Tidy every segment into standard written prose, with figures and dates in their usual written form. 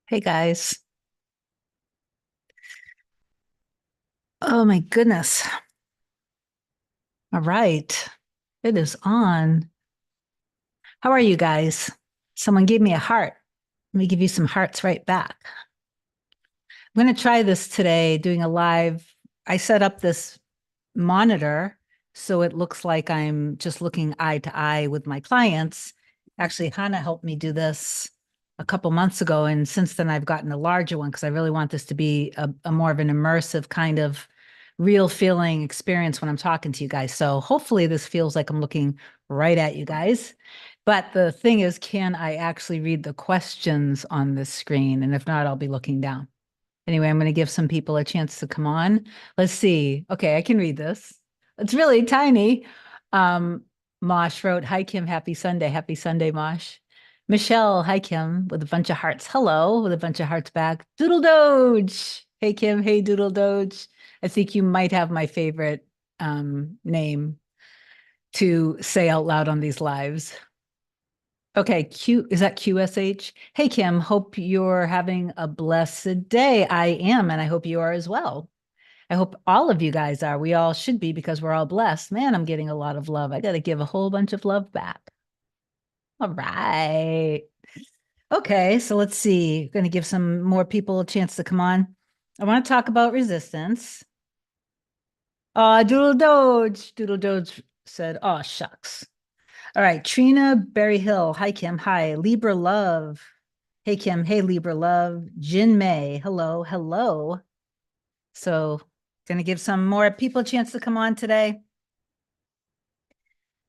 Hey guys. Oh my goodness. All right. It is on. How are you guys? Someone gave me a heart. Let me give you some hearts right back. I'm going to try this today doing a live. I set up this monitor so it looks like I'm just looking eye to eye with my clients. Actually, Hannah helped me do this a couple months ago. And since then, I've gotten a larger one because I really want this to be a more of an immersive kind of real feeling experience when I'm talking to you guys. So hopefully, this feels like I'm looking right at you guys. But the thing is, can I actually read the questions on this screen? And if not, I'll be looking down. Anyway, I'm going to give some people a chance to come on. Let's see. Okay, I can read this. It's really tiny. Um, Mosh wrote, "Hi, Kim. Happy Sunday. Happy Sunday, Mosh." Michelle, hi, Kim, with a bunch of hearts. Hello, with a bunch of hearts back. Doodle Doge. Hey, Kim. Hey, Doodle Doge. I think you might have my favorite name to say out loud on these lives. Okay, Q is that QSH? Hey Kim, hope you're having a blessed day. I am, and I hope you are as well. I hope all of you guys are. We all should be because we're all blessed. Man, I'm getting a lot of love. I got to give a whole bunch of love back. All right. Okay, so let's see. Going to give some more people a chance to come on. I want to talk about resistance. Doodle Doge said, "Oh shucks." All right, Trina Berry Hill. Hi, Kim. Hi, Libra Love. Hey, Kim. Hey, Libra Love. Jin May. Hello. Hello. So, going to give some more people a chance to come on today.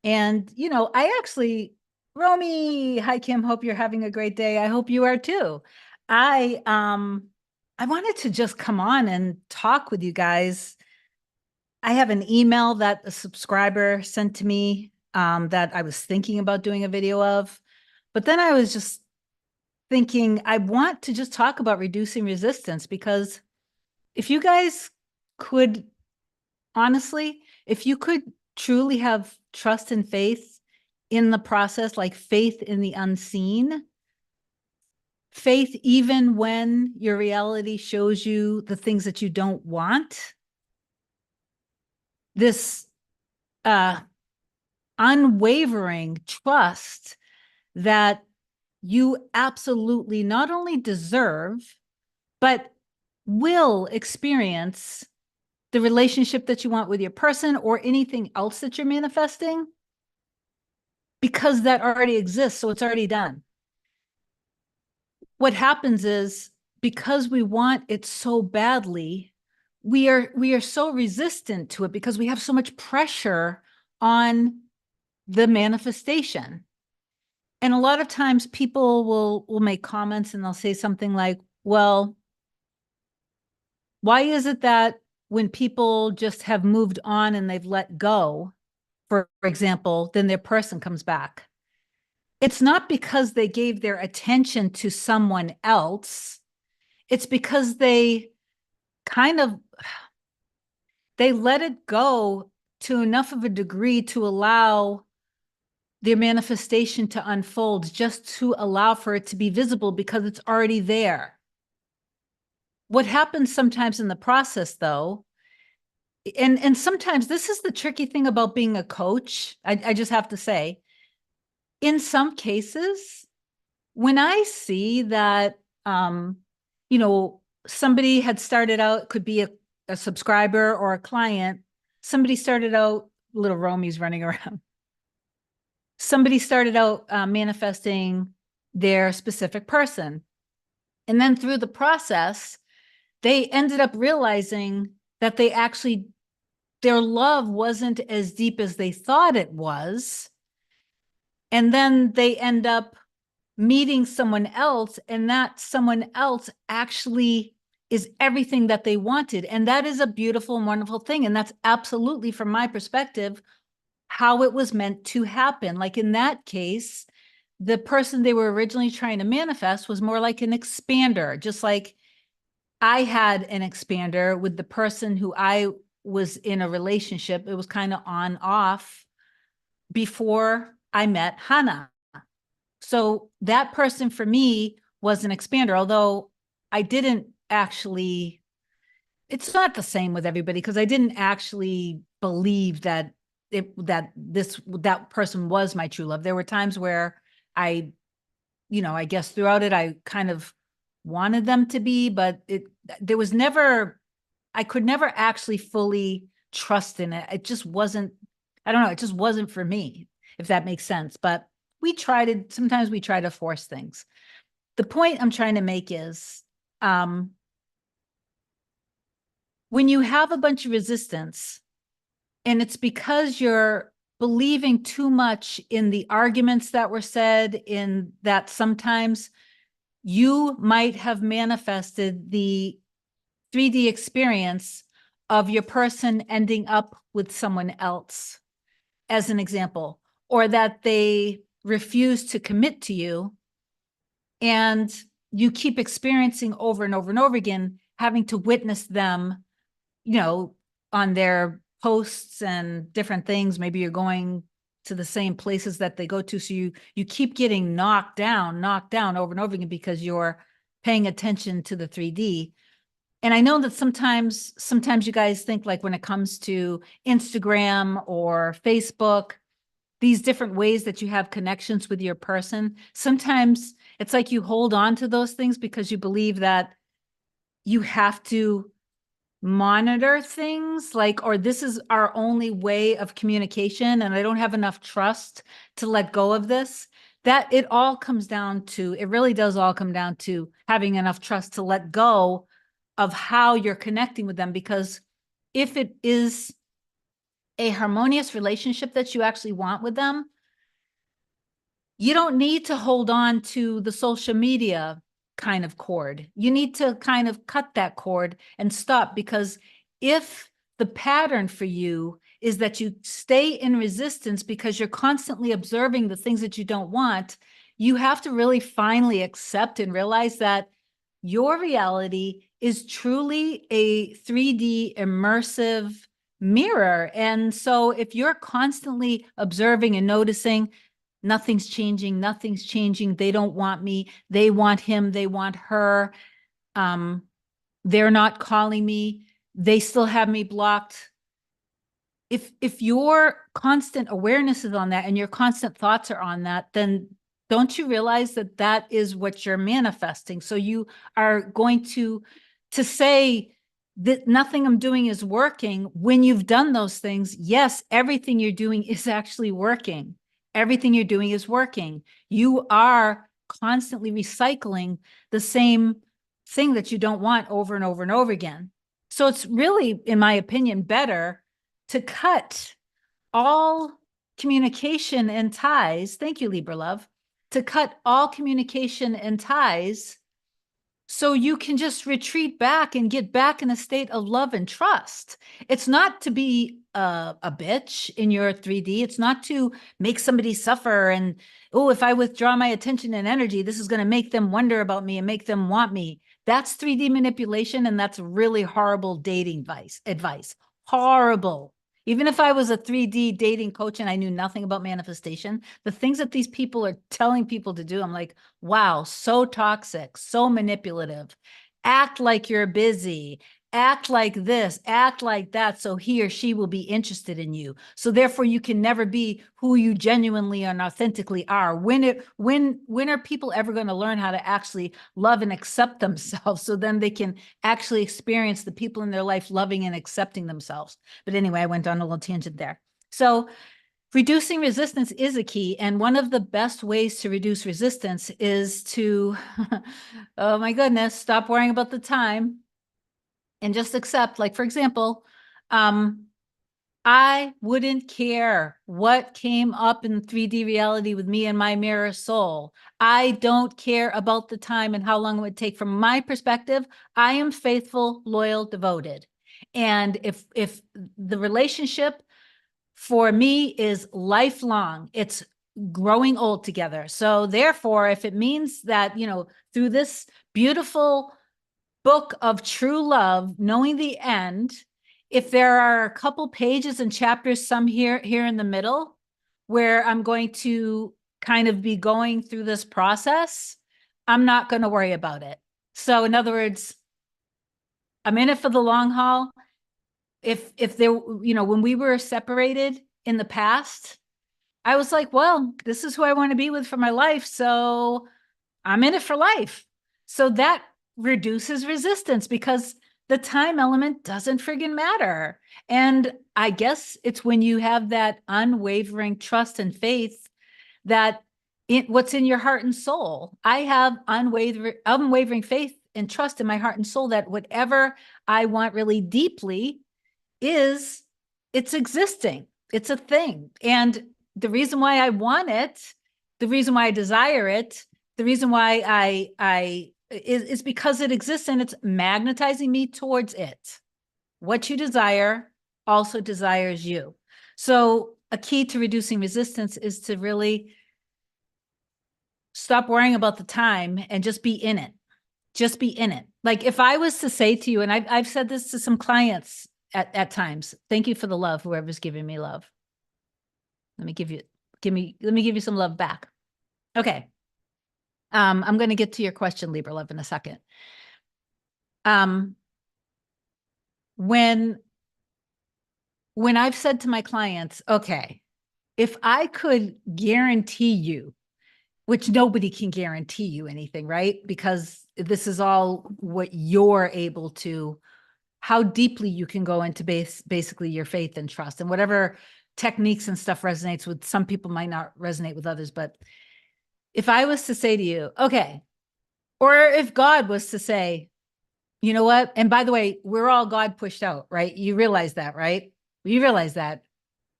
And, I actually, Romy, hi, Kim. Hope you're having a great day. I hope you are too. I, um, I wanted to just come on and talk with you guys. I have an email that a subscriber sent to me that I was thinking about doing a video of. But then I was just thinking, I want to just talk about reducing resistance because if you guys could, honestly, if you could truly have trust and faith in the process, like faith in the unseen, faith even when your reality shows you the things that you don't want, this uh, unwavering trust that you absolutely not only deserve, but will experience the relationship that you want with your person or anything else that you're manifesting because that already exists. So it's already done. What happens is because we want it so badly, we are so resistant to it because we have so much pressure on the manifestation. And a lot of times people will make comments and they'll say something like, well, why is it that when people just have moved on and they've let go, for example, then their person comes back? It's not because they gave their attention to someone else. It's because they kind of they let it go to enough of a degree to allow their manifestation to unfold, just to allow for it to be visible because it's already there. What happens sometimes in the process, though, and sometimes this is the tricky thing about being a coach, I just have to say, in some cases, when I see that, somebody had started out, could be a subscriber or a client, somebody started out, little Romy's running around. Somebody started out manifesting their specific person. And then through the process, they ended up realizing that their love wasn't as deep as they thought it was. And then they end up meeting someone else, and that someone else actually is everything that they wanted. And that is a beautiful and wonderful thing. And that's absolutely, from my perspective, how it was meant to happen. Like in that case, the person they were originally trying to manifest was more like an expander, just like I had an expander with the person who I was in a relationship. It was kind of on off before I met Hannah. So that person for me was an expander, although I didn't actually, it's not the same with everybody because I didn't actually believe that that person was my true love. There were times where I, I guess throughout it, I kind of wanted them to be, but there was never, I could never actually fully trust in it. It just wasn't, I don't know, it just wasn't for me, if that makes sense. But sometimes we try to force things. The point I'm trying to make is, when you have a bunch of resistance, and it's because you're believing too much in the arguments that were said, in that sometimes you might have manifested the 3D experience of your person ending up with someone else, as an example, or that they refuse to commit to you. And you keep experiencing over and over and over again, having to witness them, on their posts and different things. Maybe you're going to the same places that they go to. So you keep getting knocked down over and over again because you're paying attention to the 3D. And I know that sometimes you guys think, like, when it comes to Instagram or Facebook, these different ways that you have connections with your person, sometimes it's like you hold on to those things because you believe that you have to monitor things, like, or this is our only way of communication and I don't have enough trust to let go of this. That it all comes down to, it really does all come down to having enough trust to let go of how you're connecting with them. Because if it is a harmonious relationship that you actually want with them, you don't need to hold on to the social media kind of cord. You need to kind of cut that cord and stop, because if the pattern for you is that you stay in resistance because you're constantly observing the things that you don't want, you have to really finally accept and realize that your reality is truly a 3D immersive mirror. And so if you're constantly observing and noticing, nothing's changing, they don't want me, they want him, they want her, they're not calling me, they still have me blocked. If your constant awareness is on that and your constant thoughts are on that, then don't you realize that that is what you're manifesting? So you are going to say that nothing I'm doing is working. When you've done those things, yes, everything you're doing is actually working. Everything you're doing is working. You are constantly recycling the same thing that you don't want over and over and over again. So it's really, in my opinion, better to cut all communication and ties. Thank you, Libra Love. To cut all communication and ties so you can just retreat back and get back in a state of love and trust. It's not to be a bitch in your 3D. It's not to make somebody suffer and, oh, if I withdraw my attention and energy, this is going to make them wonder about me and make them want me. That's 3D manipulation, and that's really horrible dating advice. Horrible. Even if I was a 3D dating coach and I knew nothing about manifestation, the things that these people are telling people to do, I'm like, wow, so toxic, so manipulative. Act like you're busy. Act like this, act like that, so he or she will be interested in you. So therefore, you can never be who you genuinely and authentically are. When are people ever going to learn how to actually love and accept themselves, so then they can actually experience the people in their life loving and accepting themselves? But anyway, I went on a little tangent there. So reducing resistance is a key. And one of the best ways to reduce resistance is to, oh my goodness, stop worrying about the time and just accept. Like, for example, I wouldn't care what came up in 3D reality with me and my mirror soul. I don't care about the time and how long it would take. From my perspective, I am faithful, loyal, devoted. And if the relationship for me is lifelong, it's growing old together. So therefore, if it means that, through this beautiful book of true love, knowing the end, if there are a couple pages and chapters, some here in the middle, where I'm going to kind of be going through this process, I'm not going to worry about it. So in other words, I'm in it for the long haul. If there, when we were separated in the past, I was like, well, this is who I want to be with for my life. So I'm in it for life. So that reduces resistance because the time element doesn't friggin' matter. And I guess it's when you have that unwavering trust and faith that what's in your heart and soul. I have unwavering faith and trust in my heart and soul that whatever I want really deeply is, it's existing. It's a thing. And the reason why I want it, the reason why I desire it, the reason why I is because it exists and it's magnetizing me towards it. What you desire also desires you. So a key to reducing resistance is to really stop worrying about the time and just be in it. Just be in it. Like if I was to say to you, and I've said this to some clients at times, thank you for the love, whoever's giving me love. Let me give you some love back. Okay. I'm going to get to your question, Libra Love, in a second. When I've said to my clients, okay, if I could guarantee you, which nobody can guarantee you anything, right? Because this is all what you're able to, how deeply you can go into basically your faith and trust, and whatever techniques and stuff resonates with some people might not resonate with others. But if I was to say to you, okay, or if God was to say, you know what? And by the way, we're all God pushed out, right? You realize that, right? You realize that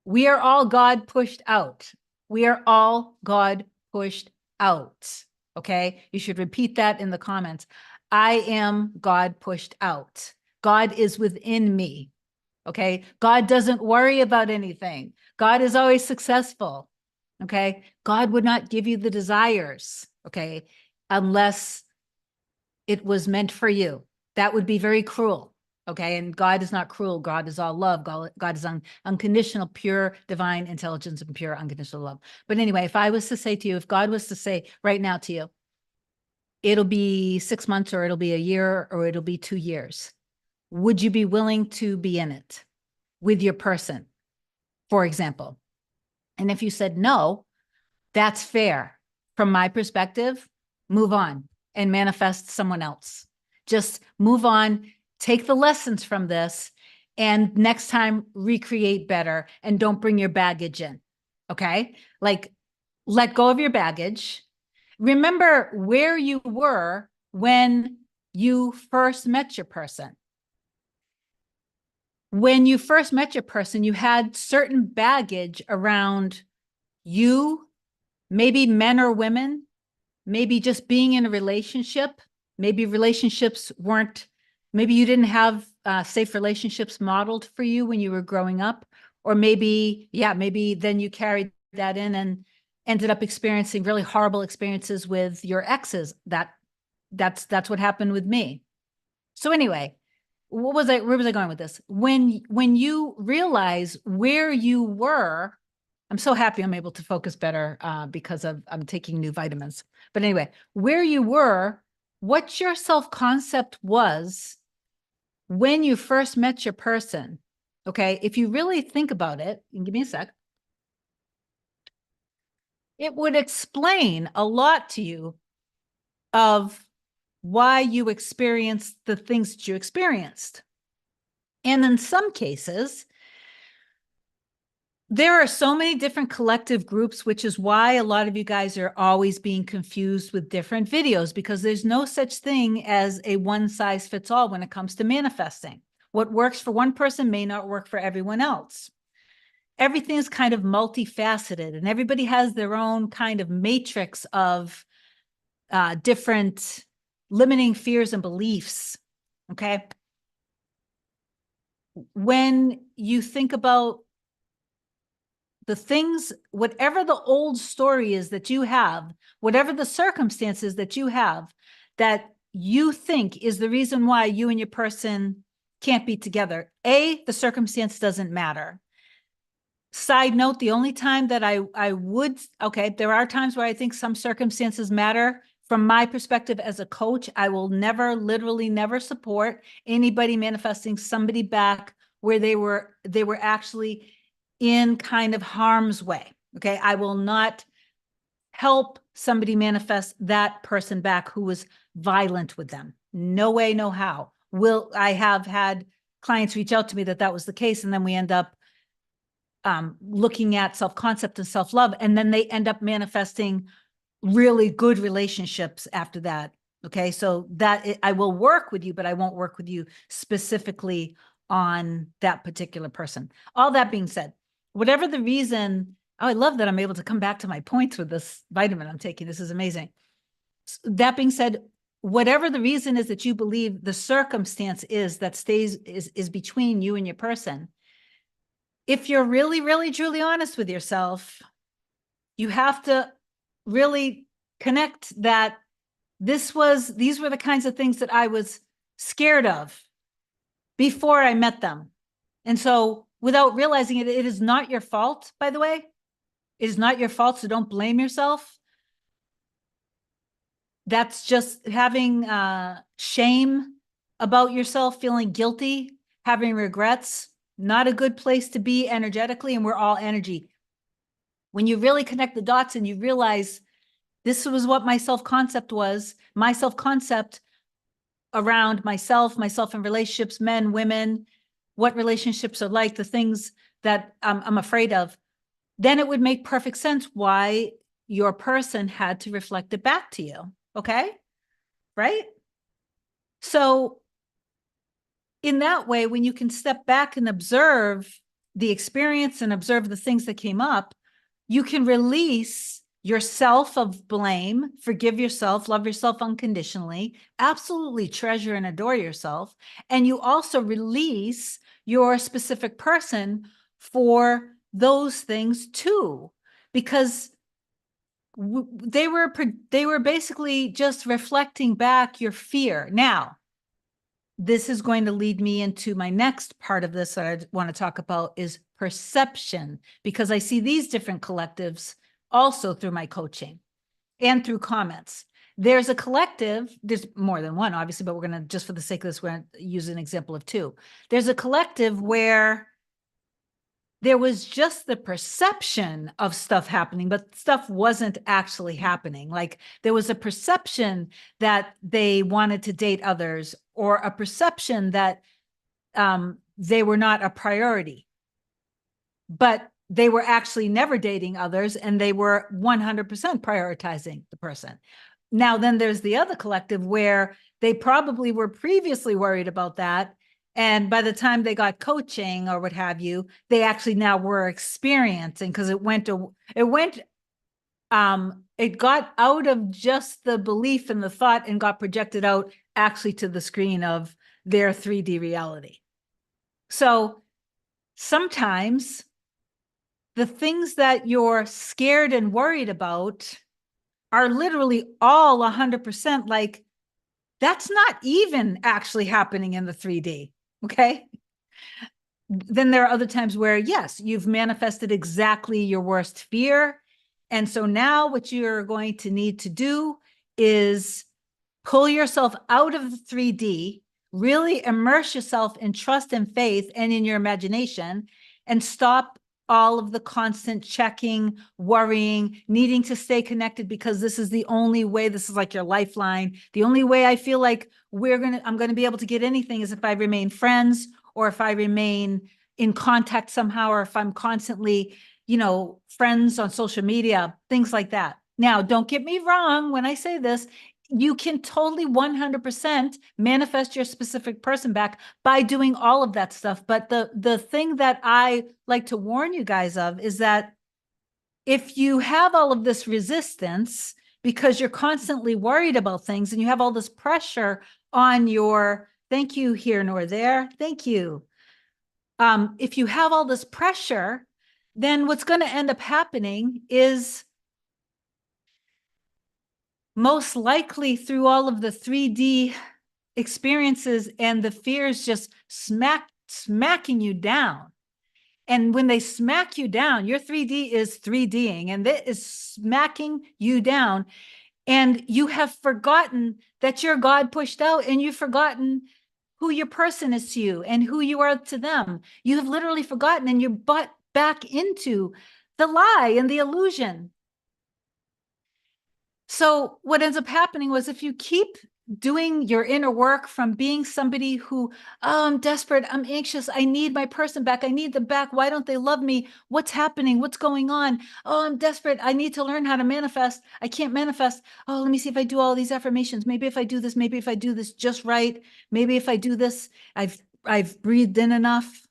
we are all God pushed out. We are all God pushed out. Okay. You should repeat that in the comments. I am God pushed out. God is within me. Okay. God doesn't worry about anything. God is always successful. Okay. God would not give you the desires. Okay. Unless it was meant for you. That would be very cruel. Okay. And God is not cruel. God is all love. God is unconditional, pure, divine intelligence and pure, unconditional love. But anyway, if I was to say to you, if God was to say right now to you, it'll be 6 months or it'll be a year or it'll be 2 years, would you be willing to be in it with your person, for example? And if you said no, that's fair. From my perspective, move on and manifest someone else. Just move on, take the lessons from this, and next time recreate better and don't bring your baggage in. Okay? Like, let go of your baggage. Remember where you were when you first met your person. When you first met your person, you had certain baggage around you, maybe men or women, maybe just being in a relationship. Maybe relationships weren't, maybe you didn't have safe relationships modeled for you when you were growing up. Or maybe, yeah, maybe then you carried that in and ended up experiencing really horrible experiences with your exes. That's what happened with me. So anyway, where was I going with this? When you realize where you were, I'm so happy I'm able to focus better because I'm taking new vitamins. But anyway, where you were, what your self-concept was when you first met your person. Okay, if you really think about it, and give me a sec, it would explain a lot to you of why you experienced the things that you experienced. And in some cases, there are so many different collective groups, which is why a lot of you guys are always being confused with different videos, because there's no such thing as a one size fits all when it comes to manifesting. What works for one person may not work for everyone else. Everything is kind of multifaceted, and everybody has their own kind of matrix of different limiting fears and beliefs. Okay. When you think about the things, whatever the old story is that you have, whatever the circumstances that you have, that you think is the reason why you and your person can't be together. The circumstance doesn't matter. Side note, the only time that I would, okay, there are times where I think some circumstances matter from my perspective as a coach, I will never, literally never support anybody manifesting somebody back where they were actually in kind of harm's way. Okay. I will not help somebody manifest that person back who was violent with them. No way, no how. I have had clients reach out to me that was the case, and then we end up looking at self-concept and self-love, and then they end up manifesting really good relationships after that. Okay, so I will work with you, but I won't work with you specifically on that particular person. All that being said, whatever the reason, I love that I'm able to come back to my points with this vitamin I'm taking. This is amazing. That being said, whatever the reason is that you believe the circumstance is that is between you and your person, if you're really, really, truly honest with yourself, you have to really connect that these were the kinds of things that I was scared of before I met them. And so without realizing it, it is not your fault, by the way. It is not your fault, so don't blame yourself. That's just having shame about yourself, feeling guilty, having regrets. Not a good place to be energetically, and we're all energy. When you really connect the dots and you realize this was what my self-concept was, my self-concept around myself in relationships, men, women, what relationships are like, the things that I'm afraid of, then it would make perfect sense why your person had to reflect it back to you. Okay? Right? So in that way, when you can step back and observe the experience and observe the things that came up, you can release yourself of blame, forgive yourself, love yourself unconditionally, absolutely treasure and adore yourself. And you also release your specific person for those things too, because they were basically just reflecting back your fear. Now, this is going to lead me into my next part of this that I want to talk about is perception, because I see these different collectives also through my coaching and through comments. There's a collective, there's more than one, obviously, but we're going to, just for the sake of this, we're going to use an example of two. There's a collective where there was just the perception of stuff happening, but stuff wasn't actually happening. Like there was a perception that they wanted to date others, or a perception that they were not a priority, but they were actually never dating others, and they were 100% prioritizing the person. Now, then there's the other collective where they probably were previously worried about that, and by the time they got coaching or what have you, they actually now were experiencing, because it got out of just the belief and the thought and got projected out actually to the screen of their 3D reality. So sometimes the things that you're scared and worried about are literally all 100% like, that's not even actually happening in the 3D. Okay. Then there are other times where, yes, you've manifested exactly your worst fear. And so now what you're going to need to do is pull yourself out of the 3D, really immerse yourself in trust and faith and in your imagination, and stop all of the constant checking, worrying, needing to stay connected, because this is the only way, this is like your lifeline. The only way I feel like I'm going to be able to get anything is if I remain friends, or if I remain in contact somehow, or if I'm constantly, friends on social media, things like that. Now, don't get me wrong when I say this, you can totally 100% manifest your specific person back by doing all of that stuff. But the thing that I like to warn you guys of is that if you have all of this resistance because you're constantly worried about things, and you have all this pressure on your, thank you here nor there, thank you. If you have all this pressure, then what's going to end up happening is, most likely through all of the 3D experiences and the fears just smacking you down. And when they smack you down, your 3D is 3Ding, and it is smacking you down. And you have forgotten that you're God pushed out, and you've forgotten who your person is to you and who you are to them. You have literally forgotten, and you're butt back into the lie and the illusion. So what ends up happening was, if you keep doing your inner work from being somebody who, oh, I'm desperate, I'm anxious, I need my person back, I need them back, why don't they love me, what's happening, what's going on, oh, I'm desperate, I need to learn how to manifest, I can't manifest, oh, let me see if I do all these affirmations, maybe if I do this, maybe if I do this just right, maybe if I do this, I've breathed in enough,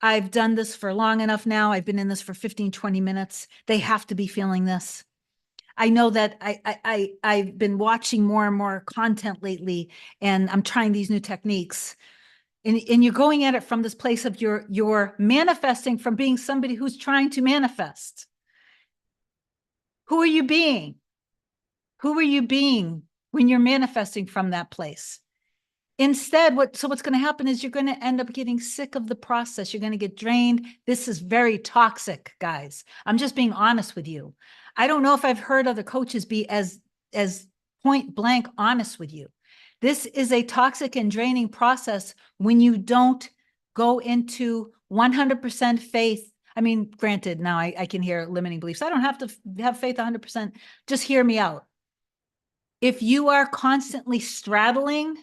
I've done this for long enough now, I've been in this for 15, 20 minutes, they have to be feeling this. I know that I've been watching more and more content lately, and I'm trying these new techniques. And you're going at it from this place of you're manifesting from being somebody who's trying to manifest. Who are you being? Who are you being when you're manifesting from that place? Instead, what's going to happen is you're going to end up getting sick of the process. You're going to get drained. This is very toxic, guys. I'm just being honest with you. I don't know if I've heard other coaches be as point blank honest with you. This is a toxic and draining process when you don't go into 100% faith. I mean, granted, now I can hear limiting beliefs. I don't have to have faith 100%. Just hear me out. If you are constantly straddling,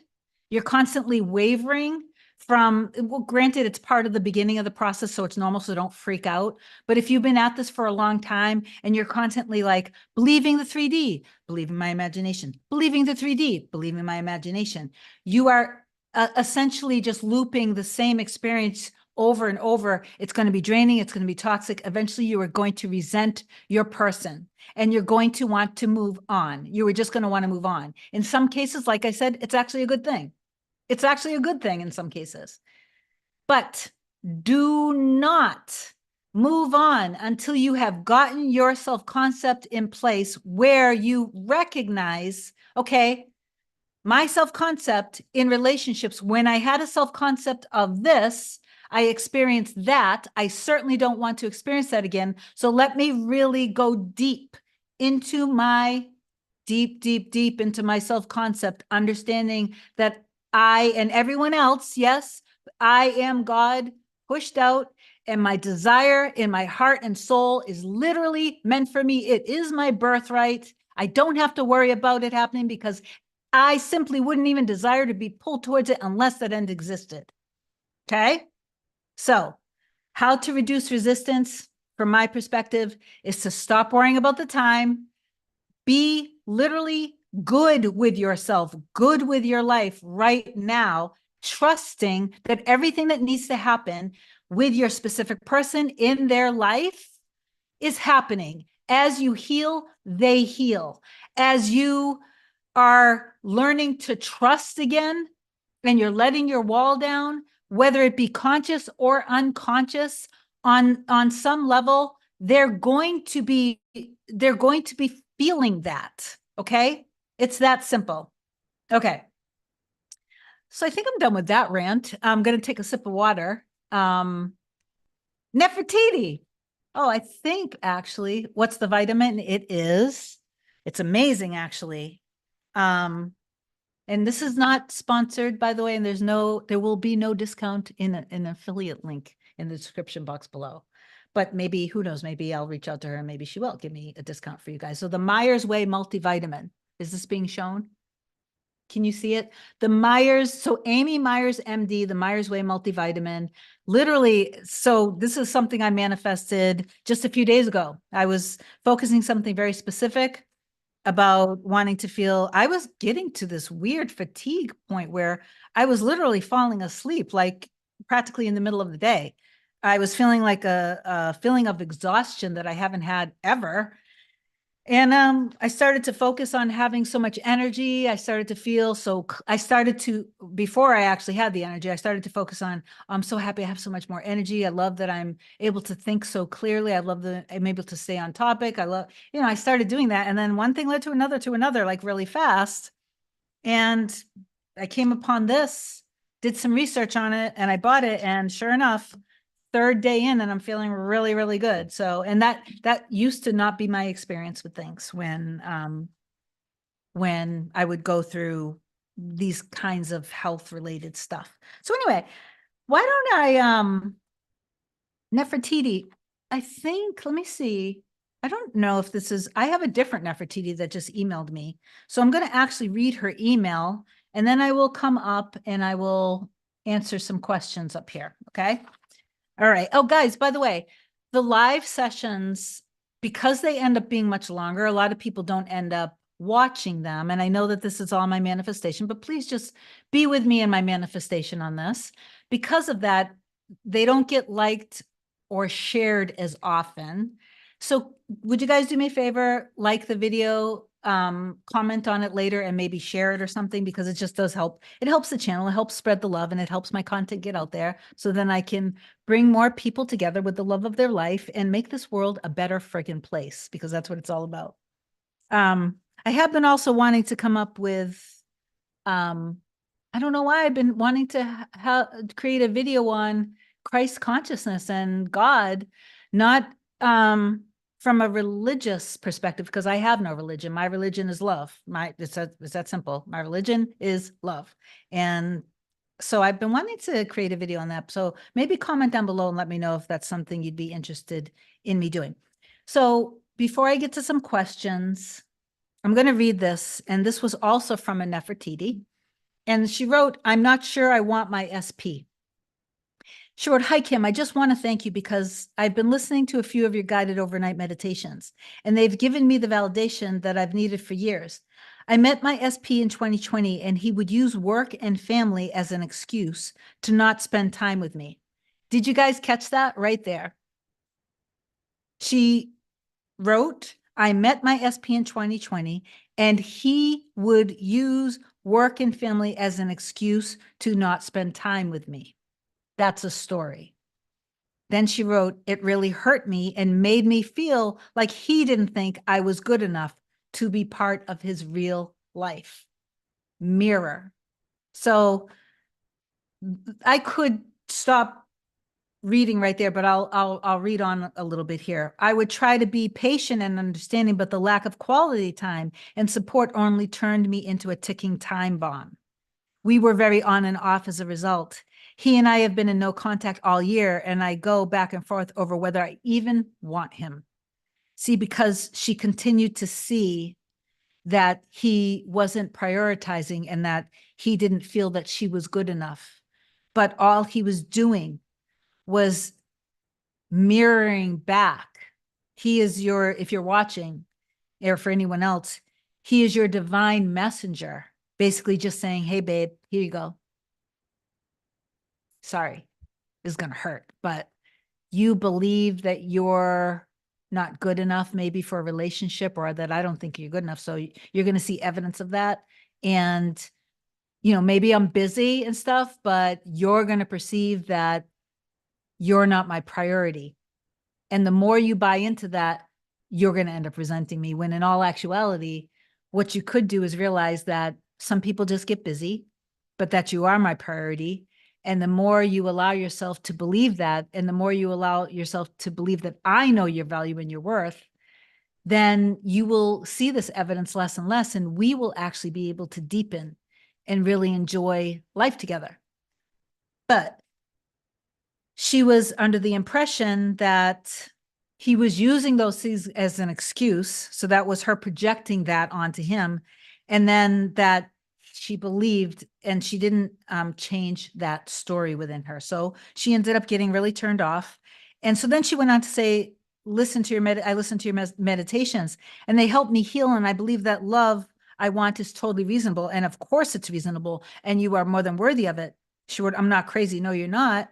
you're constantly wavering from, well, granted, it's part of the beginning of the process, so it's normal, so don't freak out. But if you've been at this for a long time and you're constantly like believing the 3D, believing my imagination, believing the 3D, believing my imagination, you are essentially just looping the same experience over and over. It's going to be draining. It's going to be toxic. Eventually, you are going to resent your person, and you're going to want to move on. You were just going to want to move on. In some cases, like I said, it's actually a good thing. It's actually a good thing in some cases. But do not move on until you have gotten your self-concept in place where you recognize, okay, my self-concept in relationships, when I had a self-concept of this, I experienced that. I certainly don't want to experience that again. So let me really go deep into my deep into my self-concept, understanding that I and everyone else, yes, I am God pushed out, and my desire in my heart and soul is literally meant for me. It is my birthright. I don't have to worry about it happening, because I simply wouldn't even desire to be pulled towards it unless that end existed. Okay? So, how to reduce resistance, from my perspective, is to stop worrying about the time, be literally good with yourself, good with your life right now, trusting that everything that needs to happen with your specific person in their life is happening. As you heal, they heal. As you are learning to trust again, and you're letting your wall down, whether it be conscious or unconscious, on some level, they're going to be feeling that. Okay, it's that simple. Okay, so I think I'm done with that rant. I'm going to take a sip of water. Nefertiti. Oh, I think actually, what's the vitamin? It's amazing, actually. And this is not sponsored, by the way, and there will be no discount in an affiliate link in the description box below. But maybe, who knows, maybe I'll reach out to her and maybe she will give me a discount for you guys. So the Myers Way multivitamin, is this being shown? Can you see it? So Amy Myers, MD, the Myers Way multivitamin, literally. So this is something I manifested just a few days ago. I was focusing something very specific about wanting to feel, I was getting to this weird fatigue point where I was literally falling asleep, like practically in the middle of the day. I was feeling like a feeling of exhaustion that I haven't had ever. And I started to focus on having so much energy. I started to feel before I actually had the energy, I started to focus on, I'm so happy I have so much more energy. I love that I'm able to think so clearly. I love that I'm able to stay on topic. I started doing that. And then one thing led to another, like really fast. And I came upon this, did some research on it, and I bought it. And sure enough, third day in, and I'm feeling really, really good. So, and that used to not be my experience with things when when I would go through these kinds of health related stuff. So anyway, why don't I, Nefertiti, I think, let me see. I don't know if this is, I have a different Nefertiti that just emailed me. So I'm going to actually read her email and then I will come up and I will answer some questions up here. Okay. All right. Oh, guys, by the way, the live sessions, because they end up being much longer, a lot of people don't end up watching them. And I know that this is all my manifestation, but please just be with me in my manifestation on this. Because of that, they don't get liked or shared as often. So would you guys do me a favor, like the video, comment on it later and maybe share it or something, because it just does help. It helps the channel, it helps spread the love, and it helps my content get out there. So then I can bring more people together with the love of their life and make this world a better friggin' place, because that's what it's all about. I have been also wanting to come up with, I don't know why I've been wanting to create a video on Christ consciousness and God, not from a religious perspective, because I have no religion. My religion is love. It's that simple. My religion is love. And so I've been wanting to create a video on that. So maybe comment down below and let me know if that's something you'd be interested in me doing. So before I get to some questions, I'm going to read this. And this was also from a Nefertiti. And she wrote, I'm not sure I want my SP. She wrote, hi, Kim, I just want to thank you because I've been listening to a few of your guided overnight meditations, and they've given me the validation that I've needed for years. I met my SP in 2020, and he would use work and family as an excuse to not spend time with me. Did you guys catch that right there? She wrote, I met my SP in 2020, and he would use work and family as an excuse to not spend time with me. That's a story. Then she wrote, it really hurt me and made me feel like he didn't think I was good enough to be part of his real life. Mirror. So I could stop reading right there, but I'll read on a little bit here. I would try to be patient and understanding, but the lack of quality time and support only turned me into a ticking time bomb. We were very on and off as a result. He and I have been in no contact all year, and I go back and forth over whether I even want him. See, because she continued to see that he wasn't prioritizing and that he didn't feel that she was good enough. But all he was doing was mirroring back. He is your, if you're watching, or for anyone else, he is your divine messenger, basically just saying, hey, babe, here you go. Sorry, it's going to hurt, but you believe that you're not good enough maybe for a relationship, or that I don't think you're good enough. So you're going to see evidence of that. And, you know, maybe I'm busy and stuff, but you're going to perceive that you're not my priority. And the more you buy into that, you're going to end up resenting me, when in all actuality, what you could do is realize that some people just get busy, but that you are my priority. And the more you allow yourself to believe that, and the more you allow yourself to believe that I know your value and your worth, then you will see this evidence less and less, and we will actually be able to deepen and really enjoy life together. But she was under the impression that he was using those things as an excuse. So that was her projecting that onto him. And then that she believed, and she didn't change that story within her. So she ended up getting really turned off. And so then she went on to say, listen to your I listened to your meditations, and they helped me heal. And I believe that love I want is totally reasonable. And of course it's reasonable, and you are more than worthy of it. She wrote, I'm not crazy. No, you're not.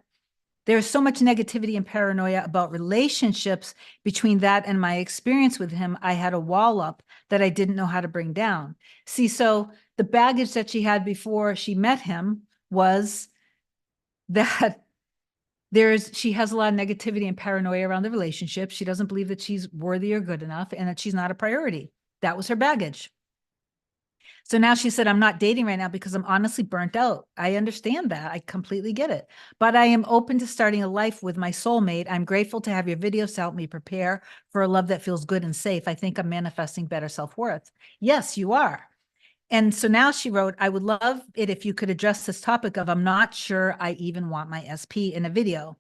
There's so much negativity and paranoia about relationships between that and my experience with him. I had a wall up that I didn't know how to bring down. See, so the baggage that she had before she met him was that she has a lot of negativity and paranoia around the relationship. She doesn't believe that she's worthy or good enough, and that she's not a priority. That was her baggage. So now she said, I'm not dating right now because I'm honestly burnt out. I understand that. I completely get it. But I am open to starting a life with my soulmate. I'm grateful to have your videos to help me prepare for a love that feels good and safe. I think I'm manifesting better self-worth. Yes, you are. And so now she wrote, I would love it if you could address this topic of I'm not sure I even want my SP in a video.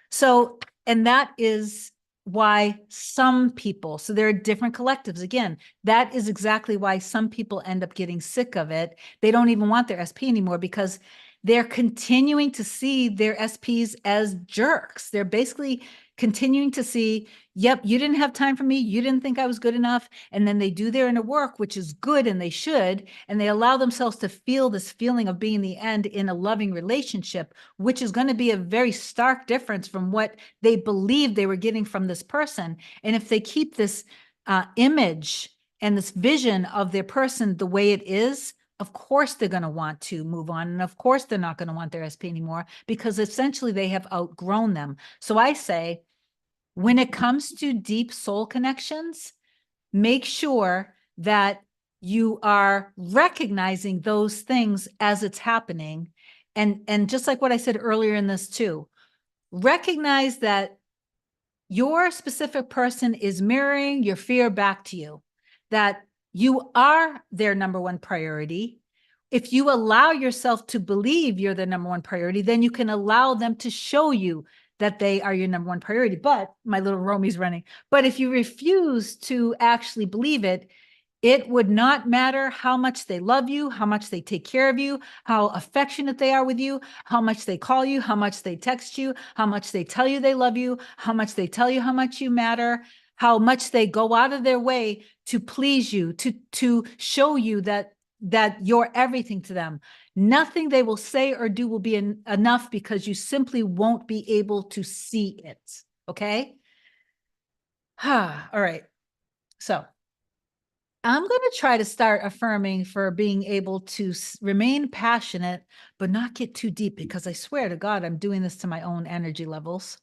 So, and that is why some people, so there are different collectives. Again, that is exactly why some people end up getting sick of it. They don't even want their SP anymore because they're continuing to see their SPs as jerks. They're basically continuing to see, yep, you didn't have time for me. You didn't think I was good enough. And then they do their inner work, which is good and they should. And they allow themselves to feel this feeling of being the end in a loving relationship, which is going to be a very stark difference from what they believed they were getting from this person. And if they keep this image and this vision of their person the way it is, of course they're going to want to move on. And of course they're not going to want their SP anymore because essentially they have outgrown them. So I say, when it comes to deep soul connections, make sure that you are recognizing those things as it's happening. And just like what I said earlier in this too, recognize that your specific person is mirroring your fear back to you, that you are their number one priority. If you allow yourself to believe you're the number one priority, then you can allow them to show you that they are your number one priority. But my little Romy's running. But if you refuse to actually believe it, it would not matter how much they love you, how much they take care of you, how affectionate they are with you, how much they call you, how much they text you, how much they tell you they love you, how much they tell you how much you matter, how much they go out of their way to please you, to show you that you're everything to them. Nothing they will say or do will be enough because you simply won't be able to see it. Okay? All right. So I'm going to try to start affirming for being able to remain passionate, but not get too deep because I swear to God, I'm doing this to my own energy levels.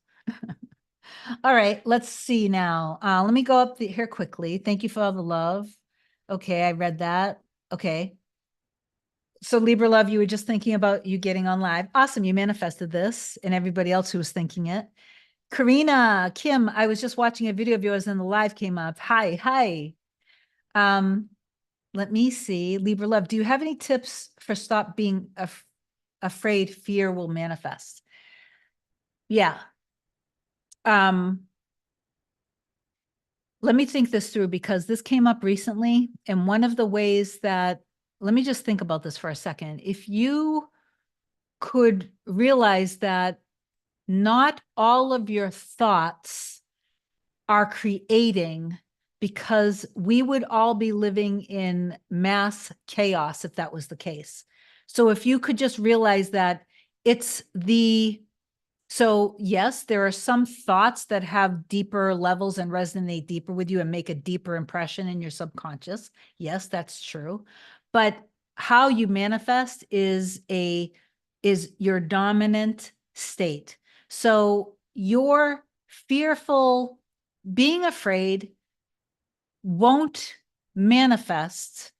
All right, let's see now. Let me go up here quickly. Thank you for all the love. Okay, I read that. Okay. So Libra love, you were just thinking about you getting on live. Awesome. You manifested this and everybody else who was thinking it. Karina, Kim, I was just watching a video of yours and the live came up. Hi, hi. Let me see. Libra love, do you have any tips for stop being afraid fear will manifest? Yeah. Let me think this through because this came up recently. And one of the ways that, let me just think about this for a second. If you could realize that not all of your thoughts are creating, because we would all be living in mass chaos if that was the case. So if you could just realize that it's so yes, there are some thoughts that have deeper levels and resonate deeper with you and make a deeper impression in your subconscious. Yes, that's true. But how you manifest is your dominant state. So your fearful, being afraid won't manifest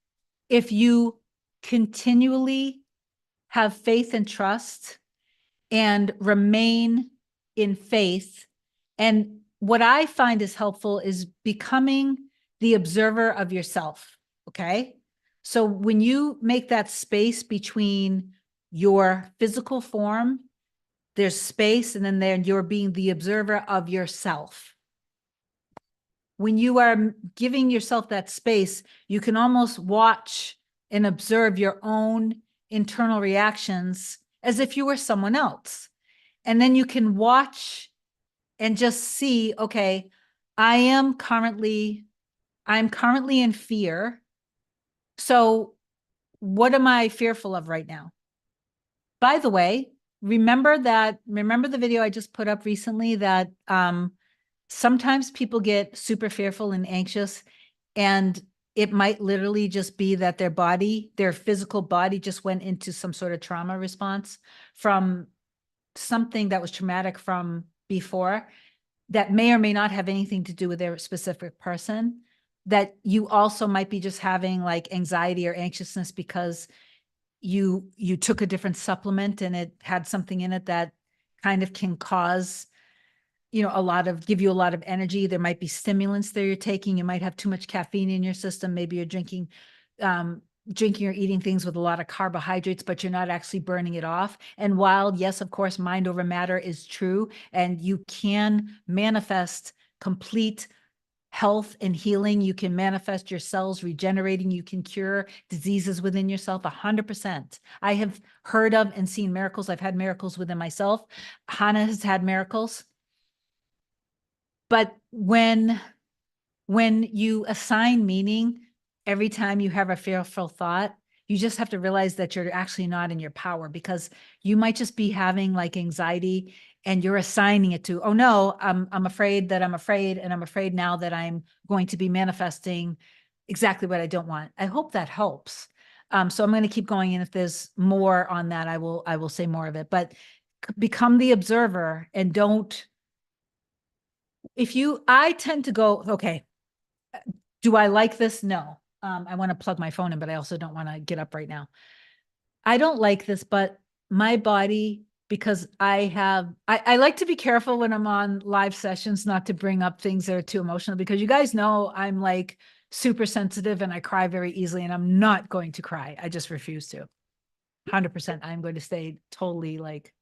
if you continually have faith and trust and remain in faith. And what I find is helpful is becoming the observer of yourself. Okay. So when you make that space between your physical form, there's space, and then you're being the observer of yourself. When you are giving yourself that space, you can almost watch and observe your own internal reactions as if you were someone else. And then you can watch and just see, okay, I'm currently in fear. So what am I fearful of right now? By the way, remember the video I just put up recently that sometimes people get super fearful and anxious, and it might literally just be that their physical body just went into some sort of trauma response from something that was traumatic from before that may or may not have anything to do with their specific person, that you also might be just having like anxiety or anxiousness because you took a different supplement and it had something in it that kind of can cause, give you a lot of energy. There might be stimulants that you're taking. You might have too much caffeine in your system. Maybe you're drinking drinking or eating things with a lot of carbohydrates, but you're not actually burning it off. And while, yes, of course, mind over matter is true, and you can manifest complete health and healing, you can manifest your cells regenerating, you can cure diseases within yourself 100%. I have heard of and seen miracles. I've had miracles within myself. Hannah has had miracles. But when you assign meaning every time you have a fearful thought, you just have to realize that you're actually not in your power, because you might just be having like anxiety and you're assigning it to, oh no, I'm afraid that I'm afraid, and I'm afraid now that I'm going to be manifesting exactly what I don't want. I hope that helps. So I'm going to keep going, and if there's more on that, I will say more of it. But become the observer, and don't. I tend to go, okay, do I like this? No. I want to plug my phone in, but I also don't want to get up right now. I don't like this, but my body, because I like to be careful when I'm on live sessions, not to bring up things that are too emotional, because you guys know I'm like super sensitive and I cry very easily, and I'm not going to cry. I just refuse to. 100%. I'm going to stay totally like,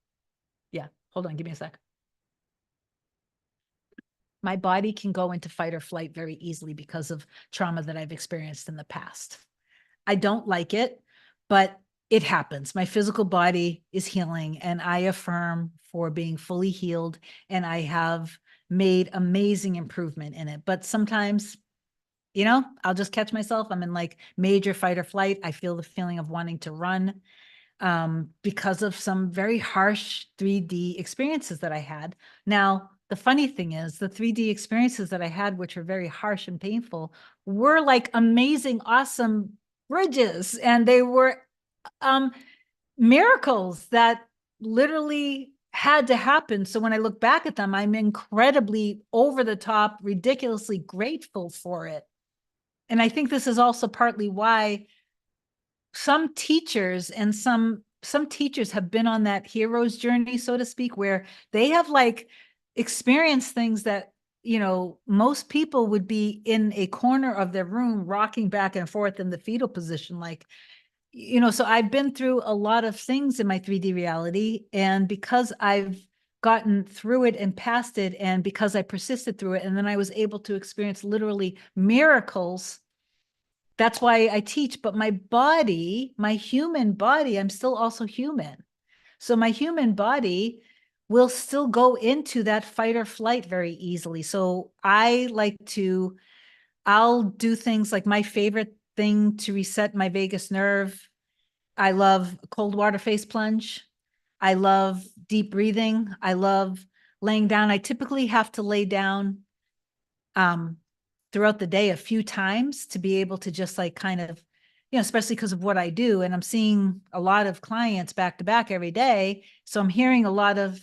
yeah, hold on, give me a sec. My body can go into fight or flight very easily because of trauma that I've experienced in the past. I don't like it, but it happens. My physical body is healing, and I affirm for being fully healed, and I have made amazing improvement in it. But sometimes, I'll just catch myself. I'm in like major fight or flight. I feel the feeling of wanting to run, because of some very harsh 3D experiences that I had. Now, the funny thing is, the 3D experiences that I had, which were very harsh and painful, were like amazing, awesome bridges. And they were um, miracles that literally had to happen. So when I look back at them, I'm incredibly over the top, ridiculously grateful for it. And I think this is also partly why some teachers and some teachers have been on that hero's journey, so to speak, where they have like experienced things that, most people would be in a corner of their room rocking back and forth in the fetal position, like, so I've been through a lot of things in my 3D reality, and because I've gotten through it and past it, and because I persisted through it, and then I was able to experience literally miracles. That's why I teach. But my body, my human body, I'm still also human. So my human body will still go into that fight or flight very easily. So I'll do things like, my favorite thing to reset my vagus nerve. I love cold water face plunge. I love deep breathing. I love laying down. I typically have to lay down um, throughout the day a few times to be able to just like kind of, especially because of what I do. And I'm seeing a lot of clients back to back every day. So I'm hearing a lot of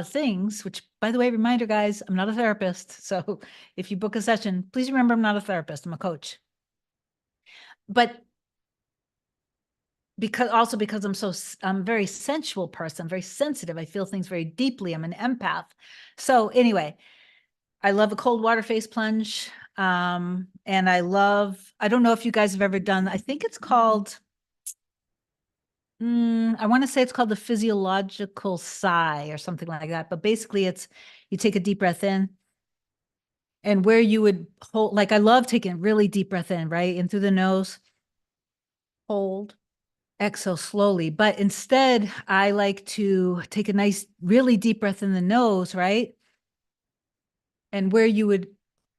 things, which, by the way, reminder, guys, I'm not a therapist. So if you book a session, please remember I'm not a therapist. I'm a coach. But because I'm a very sensual person, I'm very sensitive. I feel things very deeply. I'm an empath. So anyway, I love a cold water face plunge. And I don't know if you guys have ever done, I think it's called, I want to say it's called the physiological sigh or something like that. But basically you take a deep breath in, and where you would hold, like I love taking a really deep breath in, right? In through the nose, hold, exhale slowly. But instead, I like to take a nice, really deep breath in the nose, right? And where you would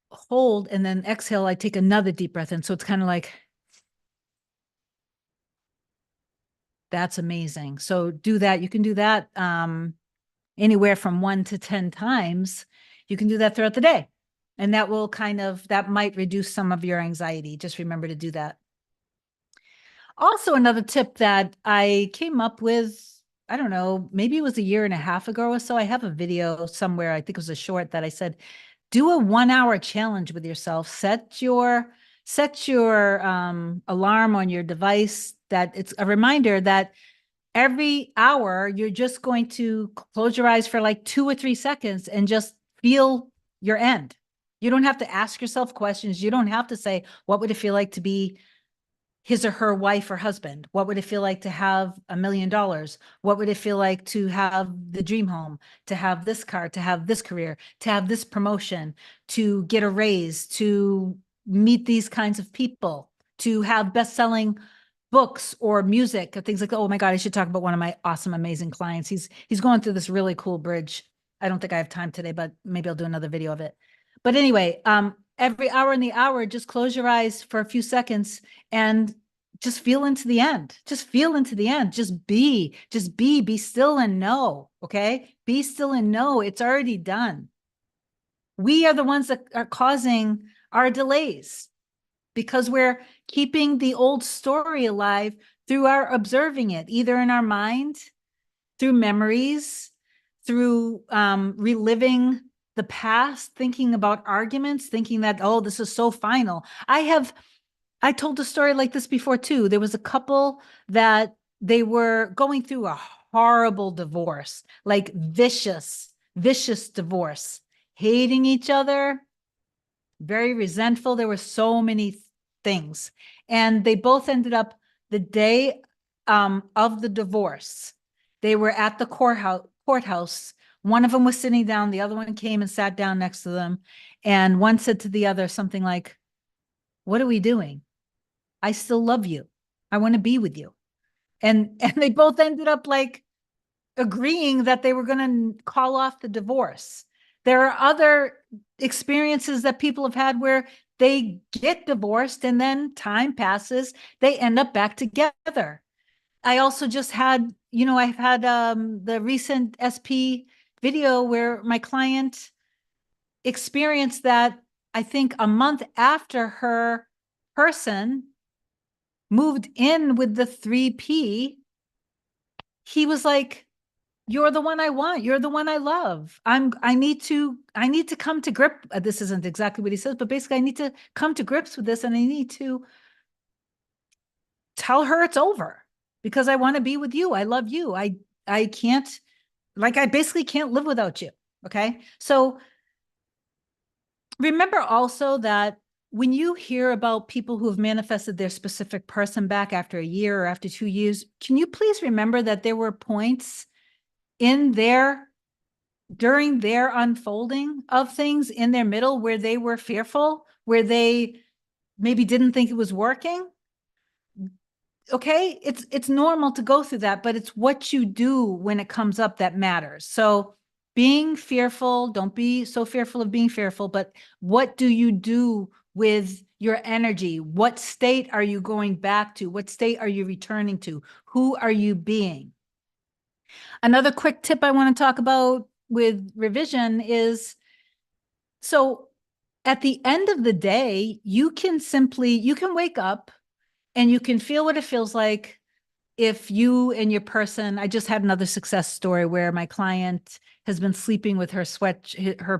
hold and then exhale, I take another deep breath in. So it's kind of like, that's amazing. So do that. You can do that anywhere from 1 to 10 times. You can do that throughout the day. And that might reduce some of your anxiety. Just remember to do that. Also, another tip that I came up with, I don't know, maybe it was a year and a half ago or so. I have a video somewhere, I think it was a short, that I said, do a 1 hour challenge with yourself. Set your alarm on your device, that it's a reminder that every hour you're just going to close your eyes for like 2 or 3 seconds and just feel your end. You don't have to ask yourself questions. You don't have to say, what would it feel like to be his or her wife or husband? What would it feel like to have $1 million? What would it feel like to have the dream home, to have this car, to have this career, to have this promotion, to get a raise, to meet these kinds of people, to have best-selling books or music or things like that? Oh my God, I should talk about one of my awesome, amazing clients. He's going through this really cool bridge. I don't think I have time today, but maybe I'll do another video of it. But anyway, every hour in the hour, just close your eyes for a few seconds and just feel into the end. Just feel into the end. Be still and know. Okay. Be still and know it's already done. We are the ones that are causing our delays because we're keeping the old story alive through our observing it, either in our mind, through memories, through reliving the past, thinking about arguments, thinking that, oh, this is so final. I told a story like this before too. There was a couple that they were going through a horrible divorce, like vicious divorce, hating each other, very resentful. There were so many things. And they both ended up the day of the divorce. They were at the courthouse. One of them was sitting down. The other one came and sat down next to them. And one said to the other something like, "What are we doing? I still love you. I want to be with you." And they both ended up like agreeing that they were going to call off the divorce. There are other experiences that people have had where they get divorced and then time passes, they end up back together. I also just had, I've had the recent SP video where my client experienced that. I think a month after her person moved in with the 3P, he was like, "You're the one I want. You're the one I love. I need to come to grip." This isn't exactly what he says, but basically I need to come to grips with this and I need to tell her it's over because I want to be with you. I love you. I can't, like, I basically can't live without you. Okay. So remember also that when you hear about people who have manifested their specific person back after a year or after 2 years, can you please remember that there were points in during their unfolding of things in their middle where they were fearful, where they maybe didn't think it was working? Okay, it's normal to go through that, but it's what you do when it comes up that matters. So being fearful, don't be so fearful of being fearful, but what do you do with your energy? What state are you going back to? What state are you returning to? Who are you being? Another quick tip I want to talk about with revision is, so at the end of the day, you can wake up and you can feel what it feels like if you and your person. I just had another success story where my client has been sleeping with her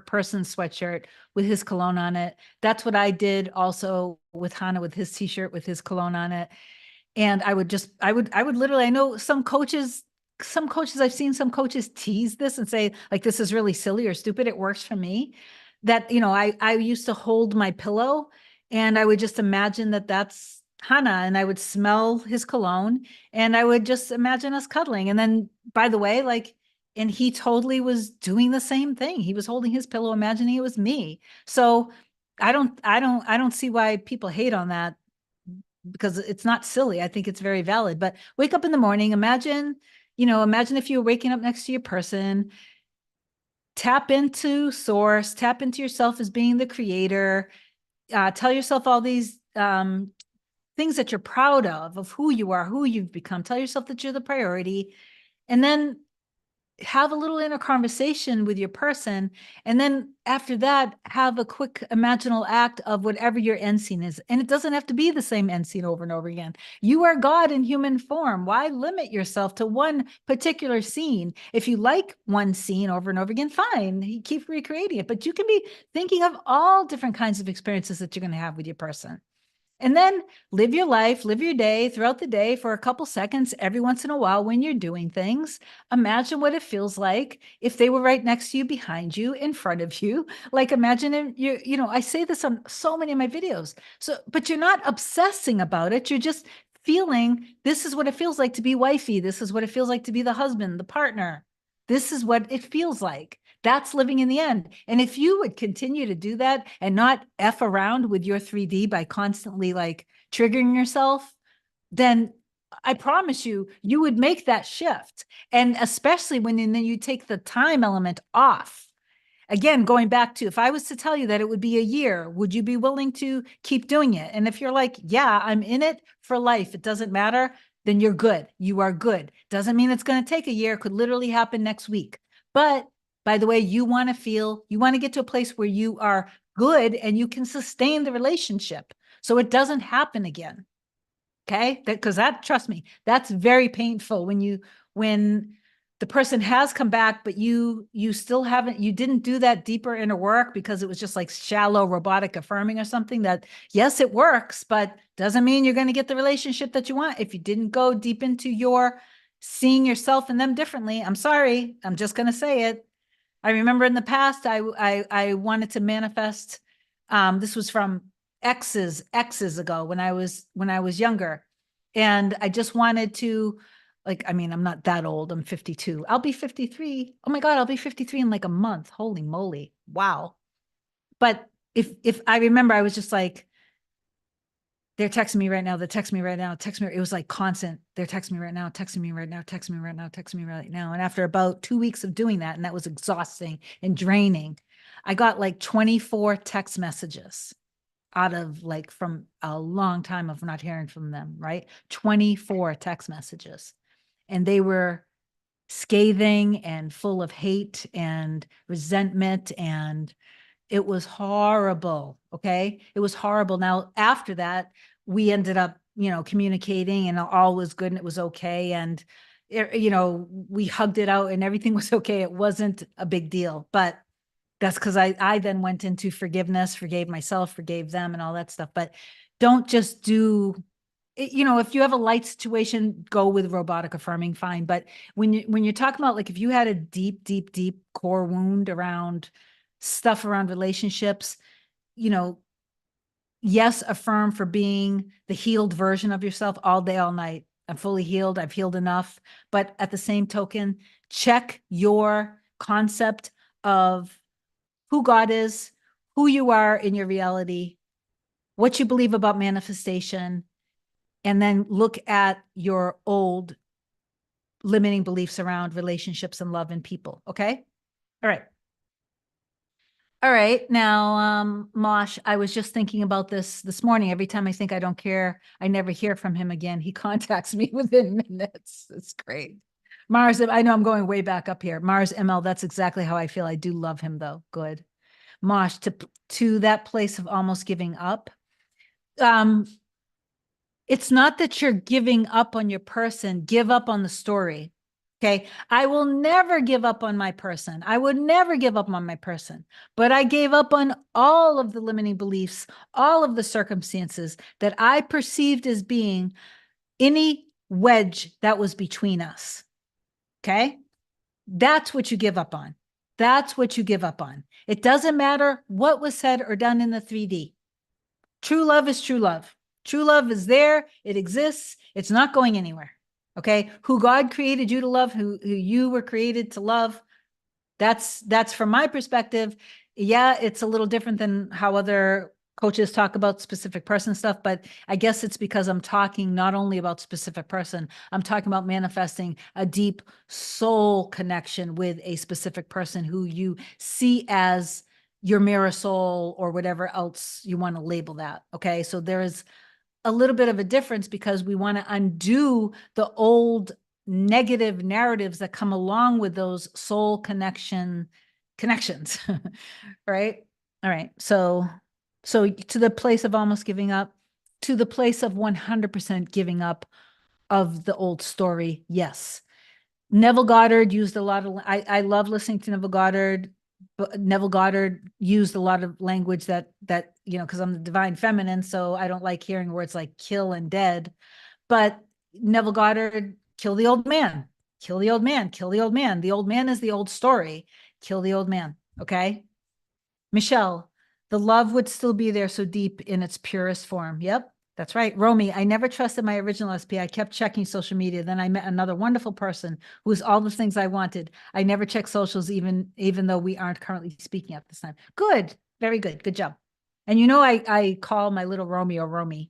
person's sweatshirt with his cologne on it. That's what I did also with Hannah, with his t-shirt with his cologne on it. And I would literally, I know some coaches I've seen, some coaches tease this and say like, this is really silly or stupid. It works for me. That, I used to hold my pillow and I would just imagine that that's Hannah and I would smell his cologne and I would just imagine us cuddling. And then, by the way, like, and he totally was doing the same thing. He was holding his pillow, imagining it was me. So I don't see why people hate on that, because it's not silly. I think it's very valid. But wake up in the morning, imagine if you're waking up next to your person, tap into source, tap into yourself as being the creator, tell yourself all these things that you're proud of who you are, who you've become. Tell yourself that you're the priority, and then have a little inner conversation with your person. And then after that, have a quick imaginal act of whatever your end scene is. And it doesn't have to be the same end scene over and over again. You are God in human form. Why limit yourself to one particular scene? If you like one scene over and over again, fine, keep recreating it. But you can be thinking of all different kinds of experiences that you're going to have with your person. And then live your life, live your day throughout the day for a couple seconds every once in a while when you're doing things. Imagine what it feels like if they were right next to you, behind you, in front of you. Like imagine if I say this on so many of my videos. So, but you're not obsessing about it. You're just feeling this is what it feels like to be wifey. This is what it feels like to be the husband, the partner. This is what it feels like. That's living in the end. And if you would continue to do that and not F around with your 3D by constantly like triggering yourself, then I promise you, you would make that shift. And especially when then you take the time element off. Again, going back to if I was to tell you that it would be a year, would you be willing to keep doing it? And if you're like, yeah, I'm in it for life, it doesn't matter, then you're good. You are good. Doesn't mean it's going to take a year, could literally happen next week. But by the way, you want to get to a place where you are good and you can sustain the relationship so it doesn't happen again. Okay. Because trust me, that's very painful when the person has come back, but you still you didn't do that deeper inner work because it was just like shallow robotic affirming or something that, yes, it works, but doesn't mean you're going to get the relationship that you want. If you didn't go deep into your seeing yourself and them differently, I'm sorry, I'm just going to say it. I remember in the past, I wanted to manifest. This was from X's ago when I was younger, and I just wanted to, like, I mean, I'm not that old. I'm 52. I'll be 53. Oh my God, I'll be 53 in like a month. Holy moly! Wow. But if I remember, I was just like, they're texting me right now. They're texting me right now. Text me. It was like constant. They're texting me right now, texting me right now, texting me right now, texting me right now. And after about 2 weeks of doing that, and that was exhausting and draining, I got like 24 text messages out of like from a long time of not hearing from them, right? 24 text messages. And they were scathing and full of hate and resentment, and it was horrible. Okay. It was horrible. Now, after that, we ended up, communicating and all was good and it was okay. And, we hugged it out and everything was okay. It wasn't a big deal, but that's because I then went into forgiveness, forgave myself, forgave them and all that stuff. But don't just do, if you have a light situation, go with robotic affirming, fine. But when you're talking about like if you had a deep, deep, deep core wound around stuff around relationships, you know, yes, affirm for being the healed version of yourself all day, all night. I'm fully healed. I've healed enough. But at the same token, check your concept of who God is, who you are in your reality, what you believe about manifestation, and then look at your old limiting beliefs around relationships and love and people. Okay. All right. All right. Now, Mosh, I was just thinking about this morning. Every time I think I don't care, I never hear from him again. He contacts me within minutes. It's great. Mars, I know I'm going way back up here. Mars ML, that's exactly how I feel. I do love him though. Good. Mosh, to that place of almost giving up. It's not that you're giving up on your person, give up on the story. Okay. I will never give up on my person. I would never give up on my person, but I gave up on all of the limiting beliefs, all of the circumstances that I perceived as being any wedge that was between us. Okay. That's what you give up on. That's what you give up on. It doesn't matter what was said or done in the 3D. True love is true love. True love is there. It exists. It's not going anywhere. Okay. Who God created you to love, who you were created to love. That's from my perspective. Yeah, it's a little different than how other coaches talk about specific person stuff, but I guess it's because I'm talking not only about specific person, I'm talking about manifesting a deep soul connection with a specific person who you see as your mirror soul or whatever else you want to label that. Okay. So there is a little bit of a difference because we want to undo the old negative narratives that come along with those soul connections. Right. All right. So to the place of almost giving up, to the place of 100% giving up of the old story. Yes. Neville Goddard used a lot of, I love listening to Neville Goddard, but Neville Goddard used a lot of language that because I'm the divine feminine, so I don't like hearing words like kill and dead. But Neville Goddard, kill the old man, kill the old man, kill the old man. The old man is the old story. Kill the old man. Okay. Michelle, the love would still be there so deep in its purest form. Yep, that's right. Romy, I never trusted my original SP. I kept checking social media. Then I met another wonderful person who was all the things I wanted. I never check socials, even though we aren't currently speaking at this time. Good. Very good. Good job. And I call my little Romeo Romy.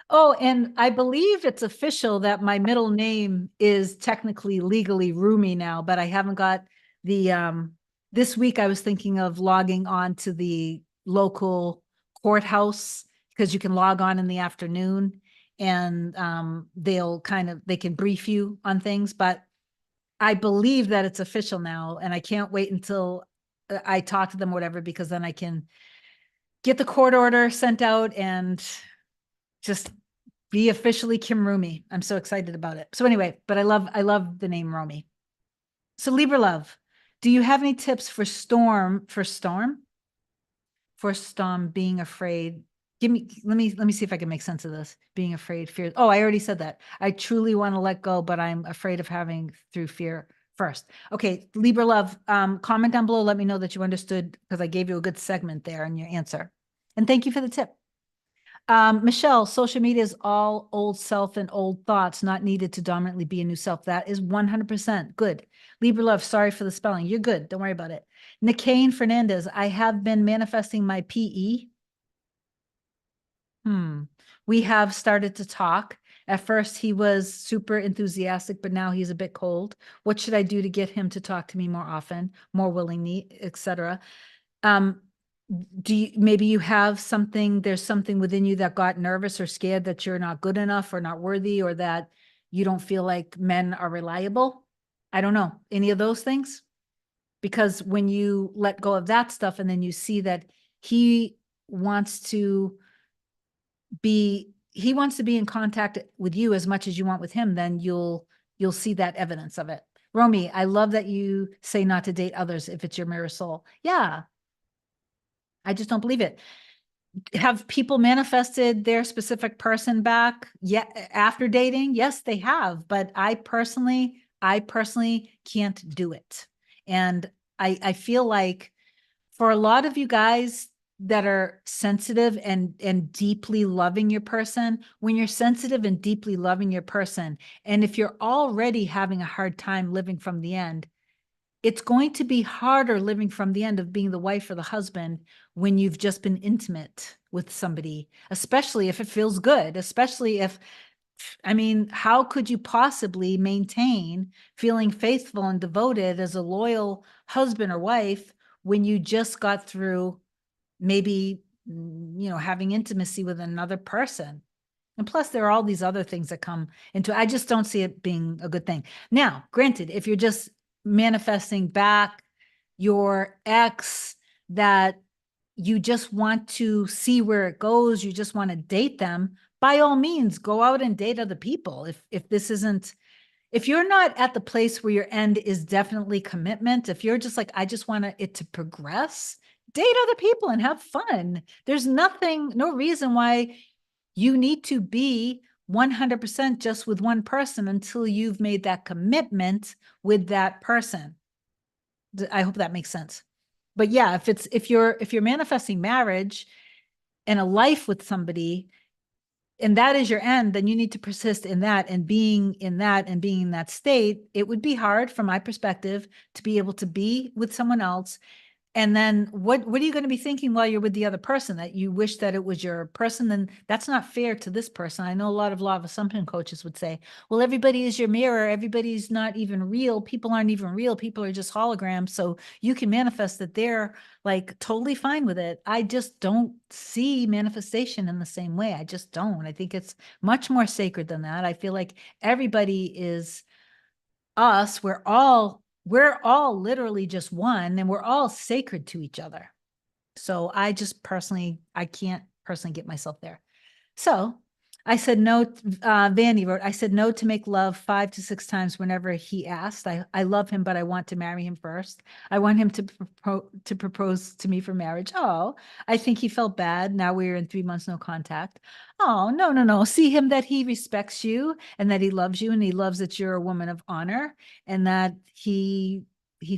Oh, and I believe it's official that my middle name is technically legally Rumi now, but I haven't got the this week I was thinking of logging on to the local courthouse because you can log on in the afternoon and they can brief you on things, but I believe that it's official now and I can't wait until I talk to them or whatever because then I can get the court order sent out and just be officially Kim Rumi. I'm so excited about it. So anyway, but I love the name Romy. So Libra love, do you have any tips for storm being afraid? Let me see if I can make sense of this. Being afraid, fear. Oh, I already said that. I truly want to let go, but I'm afraid of having through fear first. Okay, Libra love, comment down below. Let me know that you understood because I gave you a good segment there in your answer. And thank you for the tip. Michelle, social media is all old self and old thoughts, not needed to dominantly be a new self. That is 100% good. Libra love, sorry for the spelling. You're good. Don't worry about it. Nicaine Fernandez, I have been manifesting my PE. We have started to talk. At first, he was super enthusiastic, but now he's a bit cold. What should I do to get him to talk to me more often, more willingly, etc.? Maybe you have there's something within you that got nervous or scared that you're not good enough or not worthy or that you don't feel like men are reliable. I don't know. Any of those things? Because when you let go of that stuff and then you see that he wants to he wants to be in contact with you as much as you want with him, then you'll see that evidence of it. Romy, I love that you say not to date others if it's your mirror soul. Yeah, I just don't believe it. Have people manifested their specific person back yet after dating? Yes, they have, but I personally can't do it. And I feel like for a lot of you guys that are sensitive and deeply loving your person, when you're sensitive and deeply loving your person, and if you're already having a hard time living from the end, it's going to be harder living from the end of being the wife or the husband when you've just been intimate with somebody, especially if it feels good, especially if, I mean, how could you possibly maintain feeling faithful and devoted as a loyal husband or wife when you just got through maybe, having intimacy with another person? And plus, there are all these other things that come into it. I just don't see it being a good thing. Now, granted, if you're just manifesting back your ex that you just want to see where it goes, you just want to date them, by all means, go out and date other people. If you're not at the place where your end is definitely commitment, if you're just like, I just want it to progress, date other people and have fun. There's no reason why you need to be 100% just with one person until you've made that commitment with that person. I hope that makes sense. But yeah, if you're manifesting marriage and a life with somebody and that is your end, then you need to persist in that and being in that state. It would be hard from my perspective to be able to be with someone else. And then what are you going to be thinking while you're with the other person, that you wish that it was your person? Then that's not fair to this person. I know a lot of law of assumption coaches would say, well, everybody is your mirror. Everybody's not even real. People aren't even real. People are just holograms. So you can manifest that they're like totally fine with it. I just don't see manifestation in the same way. I just don't. I think it's much more sacred than that. I feel like everybody is us. We're all literally just one and we're all sacred to each other. So I can't personally get myself there. So I said no. Vanny wrote, I said no to make love 5 to 6 times whenever he asked. I love him, but I want to marry him first. I want him to propose to me for marriage. Oh, I think he felt bad. Now we're in 3 months, no contact. Oh, no, no, no. See him that he respects you and that he loves you and he loves that you're a woman of honor and that he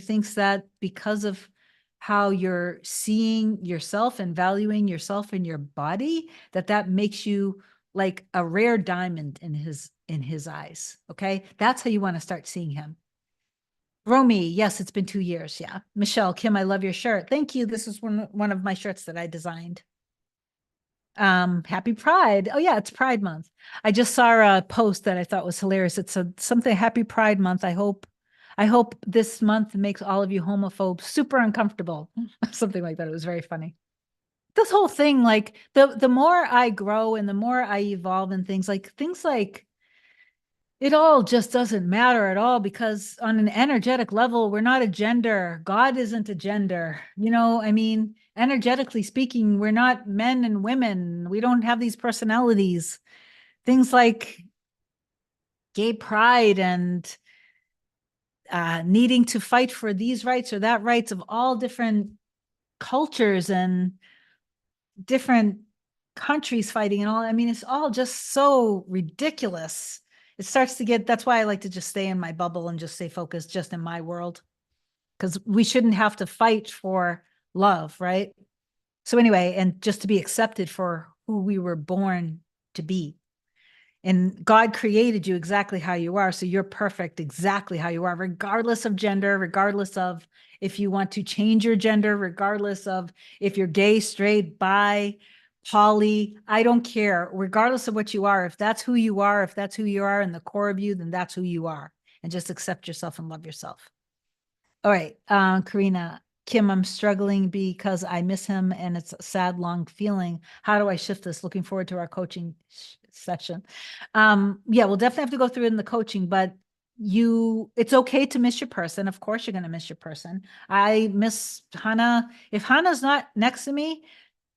thinks that because of how you're seeing yourself and valuing yourself in your body, that that makes you like a rare diamond in his eyes. Okay. That's how you want to start seeing him. Romy, yes, it's been 2 years. Yeah. Michelle, Kim, I love your shirt. Thank you. This is one of my shirts that I designed. Happy Pride. Oh yeah, it's Pride Month. I just saw a post that I thought was hilarious. It's a something Happy Pride Month. I hope this month makes all of you homophobes super uncomfortable. Something like that. It was very funny. This whole thing, like the more I grow and the more I evolve and things like it all just doesn't matter at all because on an energetic level, we're not a gender. God isn't a gender. I mean, energetically speaking, we're not men and women. We don't have these personalities. Things like gay pride and needing to fight for these rights or that rights of all different cultures and different countries fighting and all. I mean, it's all just so ridiculous. It starts to get, that's why I like to just stay in my bubble and just stay focused just in my world. Because we shouldn't have to fight for love, right? So anyway, and just to be accepted for who we were born to be. And God created you exactly how you are. So you're perfect exactly how you are, regardless of gender, regardless of if you want to change your gender, regardless of if you're gay, straight, bi, poly, I don't care. Regardless of what you are, if that's who you are, if that's who you are in the core of you, then that's who you are. And just accept yourself and love yourself. All right, Karina, Kim, I'm struggling because I miss him and it's a sad, long feeling. How do I shift this? Looking forward to our coaching session. Yeah, we'll definitely have to go through it in the coaching, but it's okay to miss your person. Of course, you're going to miss your person. I miss Hannah. If Hannah's not next to me,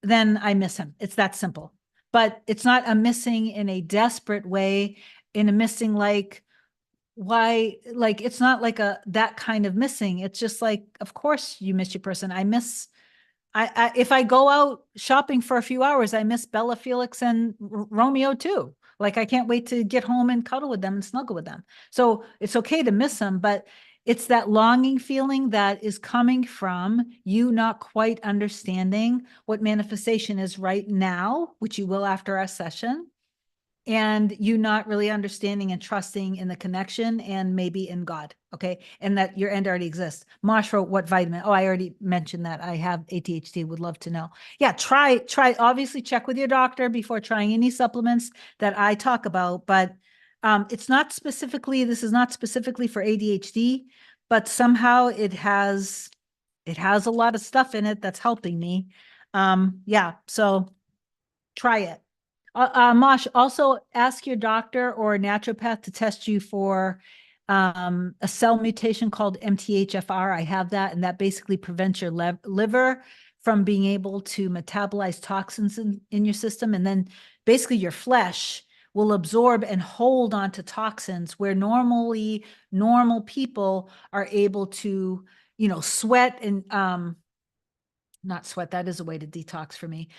then I miss him. It's that simple. But it's not a missing in a desperate way, in a missing like, why, like it's not like a that kind of missing. It's just like, of course you miss your person. I if I go out shopping for a few hours, I miss Bella, Felix, and Romeo too. Like I can't wait to get home and cuddle with them and snuggle with them. So it's okay to miss them, but it's that longing feeling that is coming from you not quite understanding what manifestation is right now, which you will after our session, and you not really understanding and trusting in the connection and maybe in God. Okay. And that your end already exists. Mosh wrote what vitamin. Oh, I already mentioned that. I have ADHD, would love to know. Yeah, obviously check with your doctor before trying any supplements that I talk about, but this is not specifically for ADHD, but somehow it has a lot of stuff in it that's helping me. Yeah, so try it. Mosh, also ask your doctor or a naturopath to test you for a cell mutation called MTHFR. I have that, and that basically prevents your liver from being able to metabolize toxins in your system. And then basically your flesh will absorb and hold onto toxins where normally normal people are able to, sweat and not sweat. That is a way to detox for me.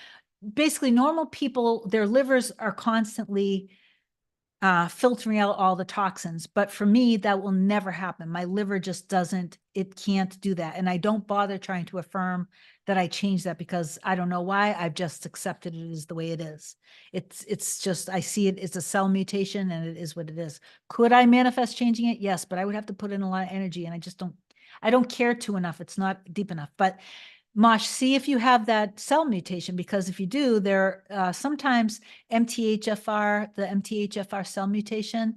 Basically, normal people, their livers are constantly filtering out all the toxins. But for me, that will never happen. My liver just it can't do that. And I don't bother trying to affirm that I changed that because I don't know why. I've just accepted it as the way it is. It's just, I see it as a cell mutation and it is what it is. Could I manifest changing it? Yes, but I would have to put in a lot of energy and I don't care to enough. It's not deep enough. But Mosh, see if you have that cell mutation, because if you do, sometimes the MTHFR cell mutation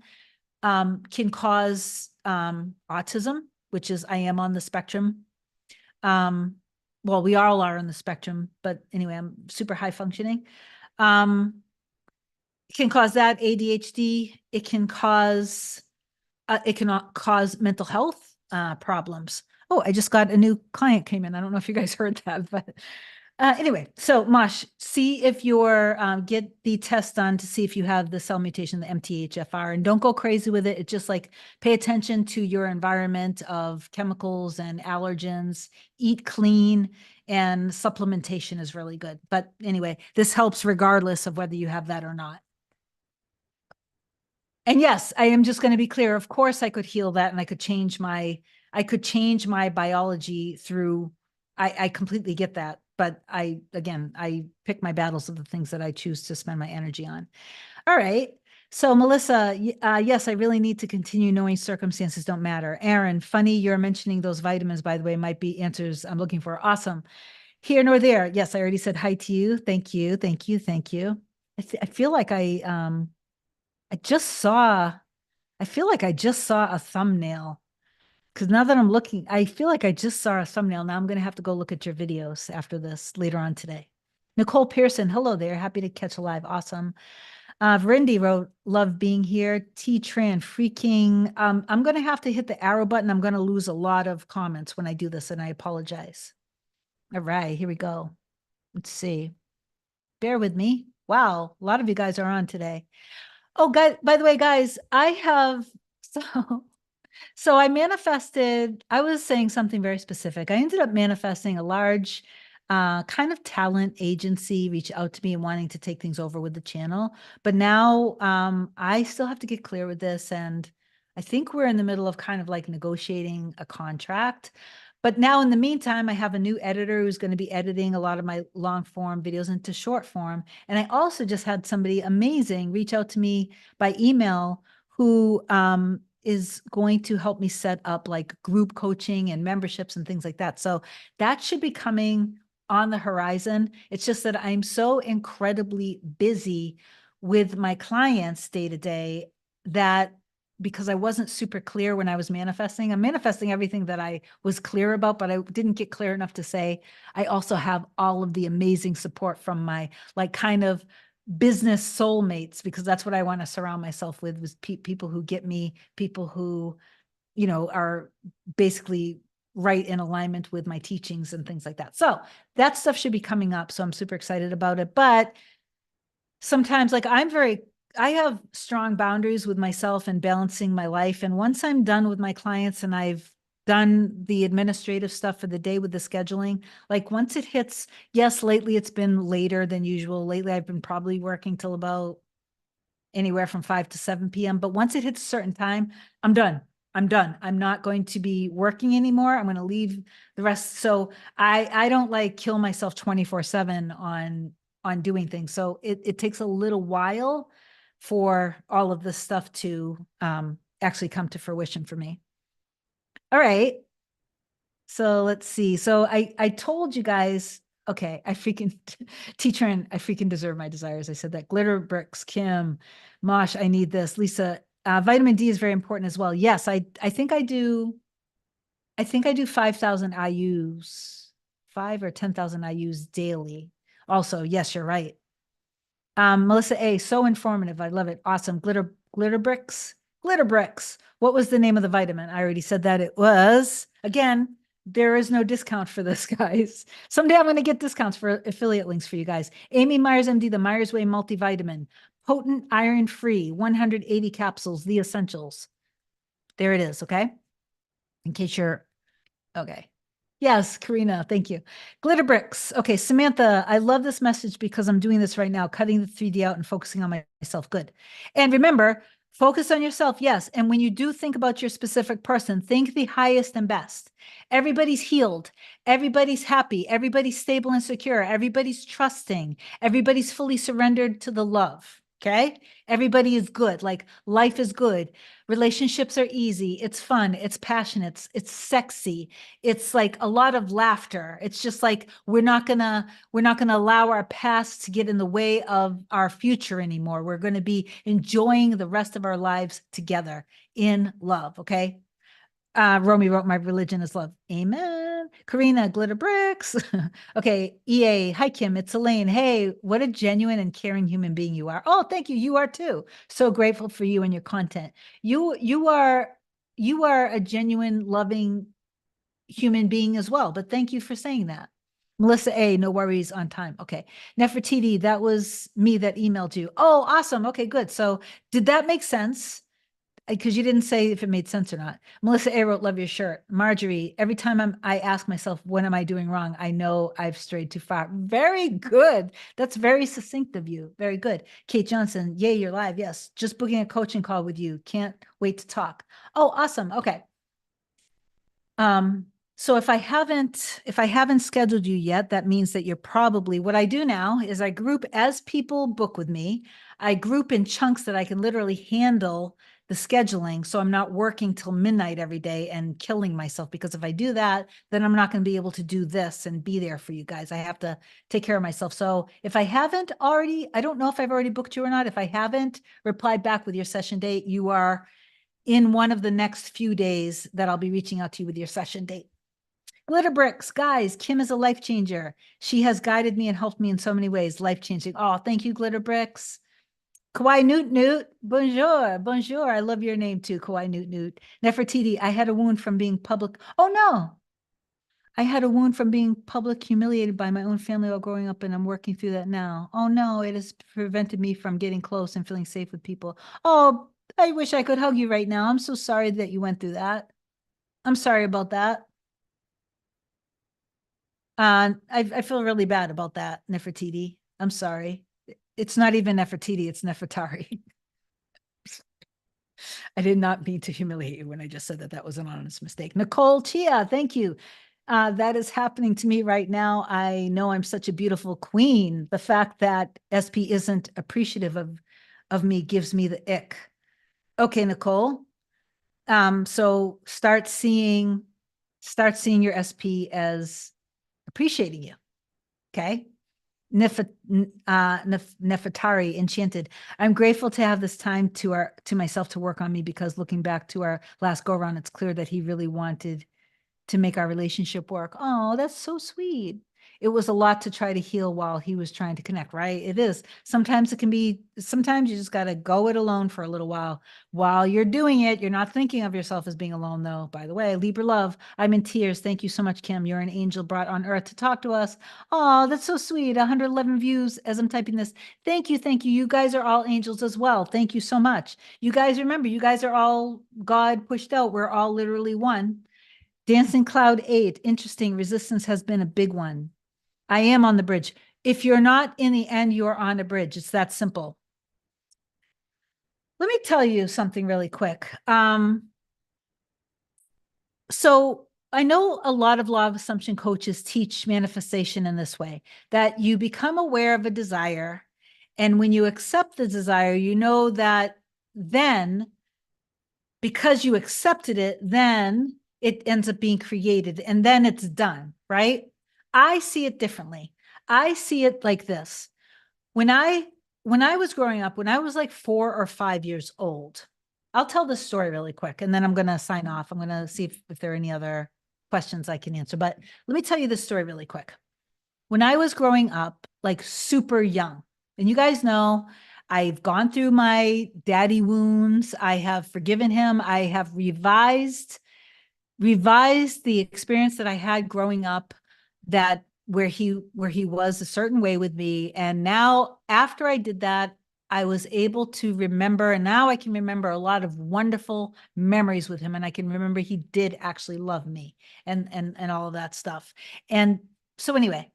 can cause autism, which is I am on the spectrum. Well, we all are on the spectrum, but anyway, I'm super high functioning. It can cause that ADHD. It can cause mental health problems. Oh, I just got a new client came in. I don't know if you guys heard that, but Anyway, so Mosh, see if you're get the test done to see if you have the cell mutation, the MTHFR, and don't go crazy with it. It's just like pay attention to your environment of chemicals and allergens, eat clean, and supplementation is really good. But anyway, this helps regardless of whether you have that or not. And yes, I am just going to be clear. Of course, I could heal that and I could change my biology through, I completely get that. But again, I pick my battles of the things that I choose to spend my energy on. All right. So Melissa, yes, I really need to continue knowing circumstances don't matter. Aaron, funny you're mentioning those vitamins, by the way, might be answers I'm looking for. Awesome. Here nor there. Yes, I already said hi to you. Thank you. Thank you. Thank you. I feel like I just saw, I feel like I just saw a thumbnail because now that I'm looking, I feel like I just saw a thumbnail. Now I'm going to have to go look at your videos after this later on today. Nicole Pearson, hello there. Happy to catch a live. Awesome. Vrindy wrote, love being here. T Tran, freaking. I'm going to have to hit the arrow button. I'm going to lose a lot of comments when I do this, and I apologize. All right, here we go. Let's see. Bear with me. Wow, a lot of you guys are on today. Oh, guys, by the way, guys, I have so I manifested, I was saying something very specific. I ended up manifesting a large kind of talent agency reach out to me and wanting to take things over with the channel. But now I still have to get clear with this. And I think we're in the middle of kind of like negotiating a contract. But now in the meantime, I have a new editor who's going to be editing a lot of my long form videos into short form. And I also just had somebody amazing reach out to me by email who is going to help me set up like group coaching and memberships and things like that. So that should be coming on the horizon. It's just that I'm so incredibly busy with my clients day to day that because I wasn't super clear when I was manifesting, I'm manifesting everything that I was clear about, but I didn't get clear enough to say I also have all of the amazing support from my like kind of business soulmates, because that's what I want to surround myself with people who get me, people who, you know, are basically right in alignment with my teachings and things like that. So that stuff should be coming up. So I'm super excited about it. But sometimes like I have strong boundaries with myself and balancing my life. And once I'm done with my clients and I've done the administrative stuff for the day with the scheduling, like once it hits, yes, lately it's been later than usual. Lately I've been probably working till about anywhere from 5 to 7 p.m. But once it hits a certain time, I'm done. I'm done. I'm not going to be working anymore. I'm going to leave the rest. So I don't like kill myself 24/7 on doing things. So it takes a little while for all of this stuff to actually come to fruition for me. All right. So let's see. So I told you guys, okay, I freaking teacher and I freaking deserve my desires. I said that. Glitter bricks, Kim, Mosh, I need this. Lisa, vitamin D is very important as well. Yes, I think I do. I think I do 5,000 IUs, 5 or 10,000 IUs daily. Also, yes, you're right. Melissa A, so informative. I love it. Awesome. Glitter bricks. Glitter bricks. What was the name of the vitamin? I already said that it was. Again, there is no discount for this, guys. Someday I'm going to get discounts for affiliate links for you guys. Amy Myers, MD, the Myers Way multivitamin, potent iron free, 180 capsules, the essentials. There it is. Okay. In case you're okay. Yes, Karina, thank you. Glitter bricks. Okay, Samantha, I love this message because I'm doing this right now, cutting the 3D out and focusing on myself. Good. And remember, focus on yourself. Yes. And when you do think about your specific person, think the highest and best. Everybody's healed. Everybody's happy. Everybody's stable and secure. Everybody's trusting. Everybody's fully surrendered to the love. Okay. Everybody is good. Like life is good. Relationships are easy. It's fun. It's passionate. It's sexy. It's like a lot of laughter. It's just like we're not gonna allow our past to get in the way of our future anymore. We're going to be enjoying the rest of our lives together in love. Okay. Romy wrote, my religion is love. Amen. Karina, glitter bricks. Okay. EA, hi, Kim. It's Elaine. Hey, what a genuine and caring human being you are. Oh, thank you. You are too. So grateful for you and your content. You are a genuine, loving human being as well. But thank you for saying that. Melissa A, no worries, on time. Okay. Nefertiti, that was me that emailed you. Oh, awesome. Okay, good. So did that make sense? Because you didn't say if it made sense or not. Melissa A wrote, love your shirt. Marjorie, every time I ask myself, what am I doing wrong? I know I've strayed too far. Very good. That's very succinct of you. Very good. Kate Johnson, yay, you're live. Yes. Just booking a coaching call with you. Can't wait to talk. Oh, awesome. Okay. Um, so if I haven't scheduled you yet, that means that you're probably, what I do now is I group as people book with me, I group in chunks that I can literally handle the scheduling. So I'm not working till midnight every day and killing myself, because if I do that, then I'm not going to be able to do this and be there for you guys. I have to take care of myself. So if I haven't already, I don't know if I've already booked you or not. If I haven't replied back with your session date, you are in one of the next few days that I'll be reaching out to you with your session date. Glitter Bricks, guys, Kim is a life changer. She has guided me and helped me in so many ways, life changing. Oh, thank you, Glitter Bricks. Kawhi Newt Newt, bonjour, bonjour. I love your name too, Kawhi Newt Newt. Nefertiti, I had a wound from being public. Oh no, I had a wound from being public humiliated by my own family while growing up, and I'm working through that now. Oh no, it has prevented me from getting close and feeling safe with people. Oh, I wish I could hug you right now. I'm so sorry that you went through that. I'm sorry about that. I feel really bad about that, Nefertiti. I'm sorry. It's not even Nefertiti, it's Nefertari. I did not mean to humiliate you when I just said that. That was an honest mistake. Nicole Chia, thank you. That is happening to me right now. I know I'm such a beautiful queen. The fact that SP isn't appreciative of me gives me the ick. Okay, Nicole. So start seeing your SP as appreciating you. Okay. Nefertari, enchanted. I'm grateful to have this time to myself to work on me, because looking back to our last go around, it's clear that he really wanted to make our relationship work. Oh, that's so sweet. It was a lot to try to heal while he was trying to connect, right? It is. Sometimes you just got to go it alone for a little while. While you're doing it, you're not thinking of yourself as being alone, though. By the way, Libra love, I'm in tears. Thank you so much, Kim. You're an angel brought on earth to talk to us. Oh, that's so sweet. 111 views as I'm typing this. Thank you. Thank you. You guys are all angels as well. Thank you so much. You guys remember, you guys are all God pushed out. We're all literally one. Dancing Cloud 8, interesting. Resistance has been a big one. I am on the bridge. If you're not in the end, you're on a bridge. It's that simple. Let me tell you something really quick. So I know a lot of law of assumption coaches teach manifestation in this way, that you become aware of a desire. And when you accept the desire, you know that then, because you accepted it, then it ends up being created and then it's done, right? I see it differently. I see it like this. When I was growing up, when I was like 4 or 5 years old, I'll tell this story really quick and then I'm going to sign off. I'm going to see if there are any other questions I can answer. But let me tell you this story really quick. When I was growing up, like super young, and you guys know, I've gone through my daddy wounds. I have forgiven him. I have revised the experience that I had growing up, that where he was a certain way with me. And now after I did that, I was able to remember, and now I can remember a lot of wonderful memories with him. And I can remember he did actually love me and all of that stuff. And so anyway,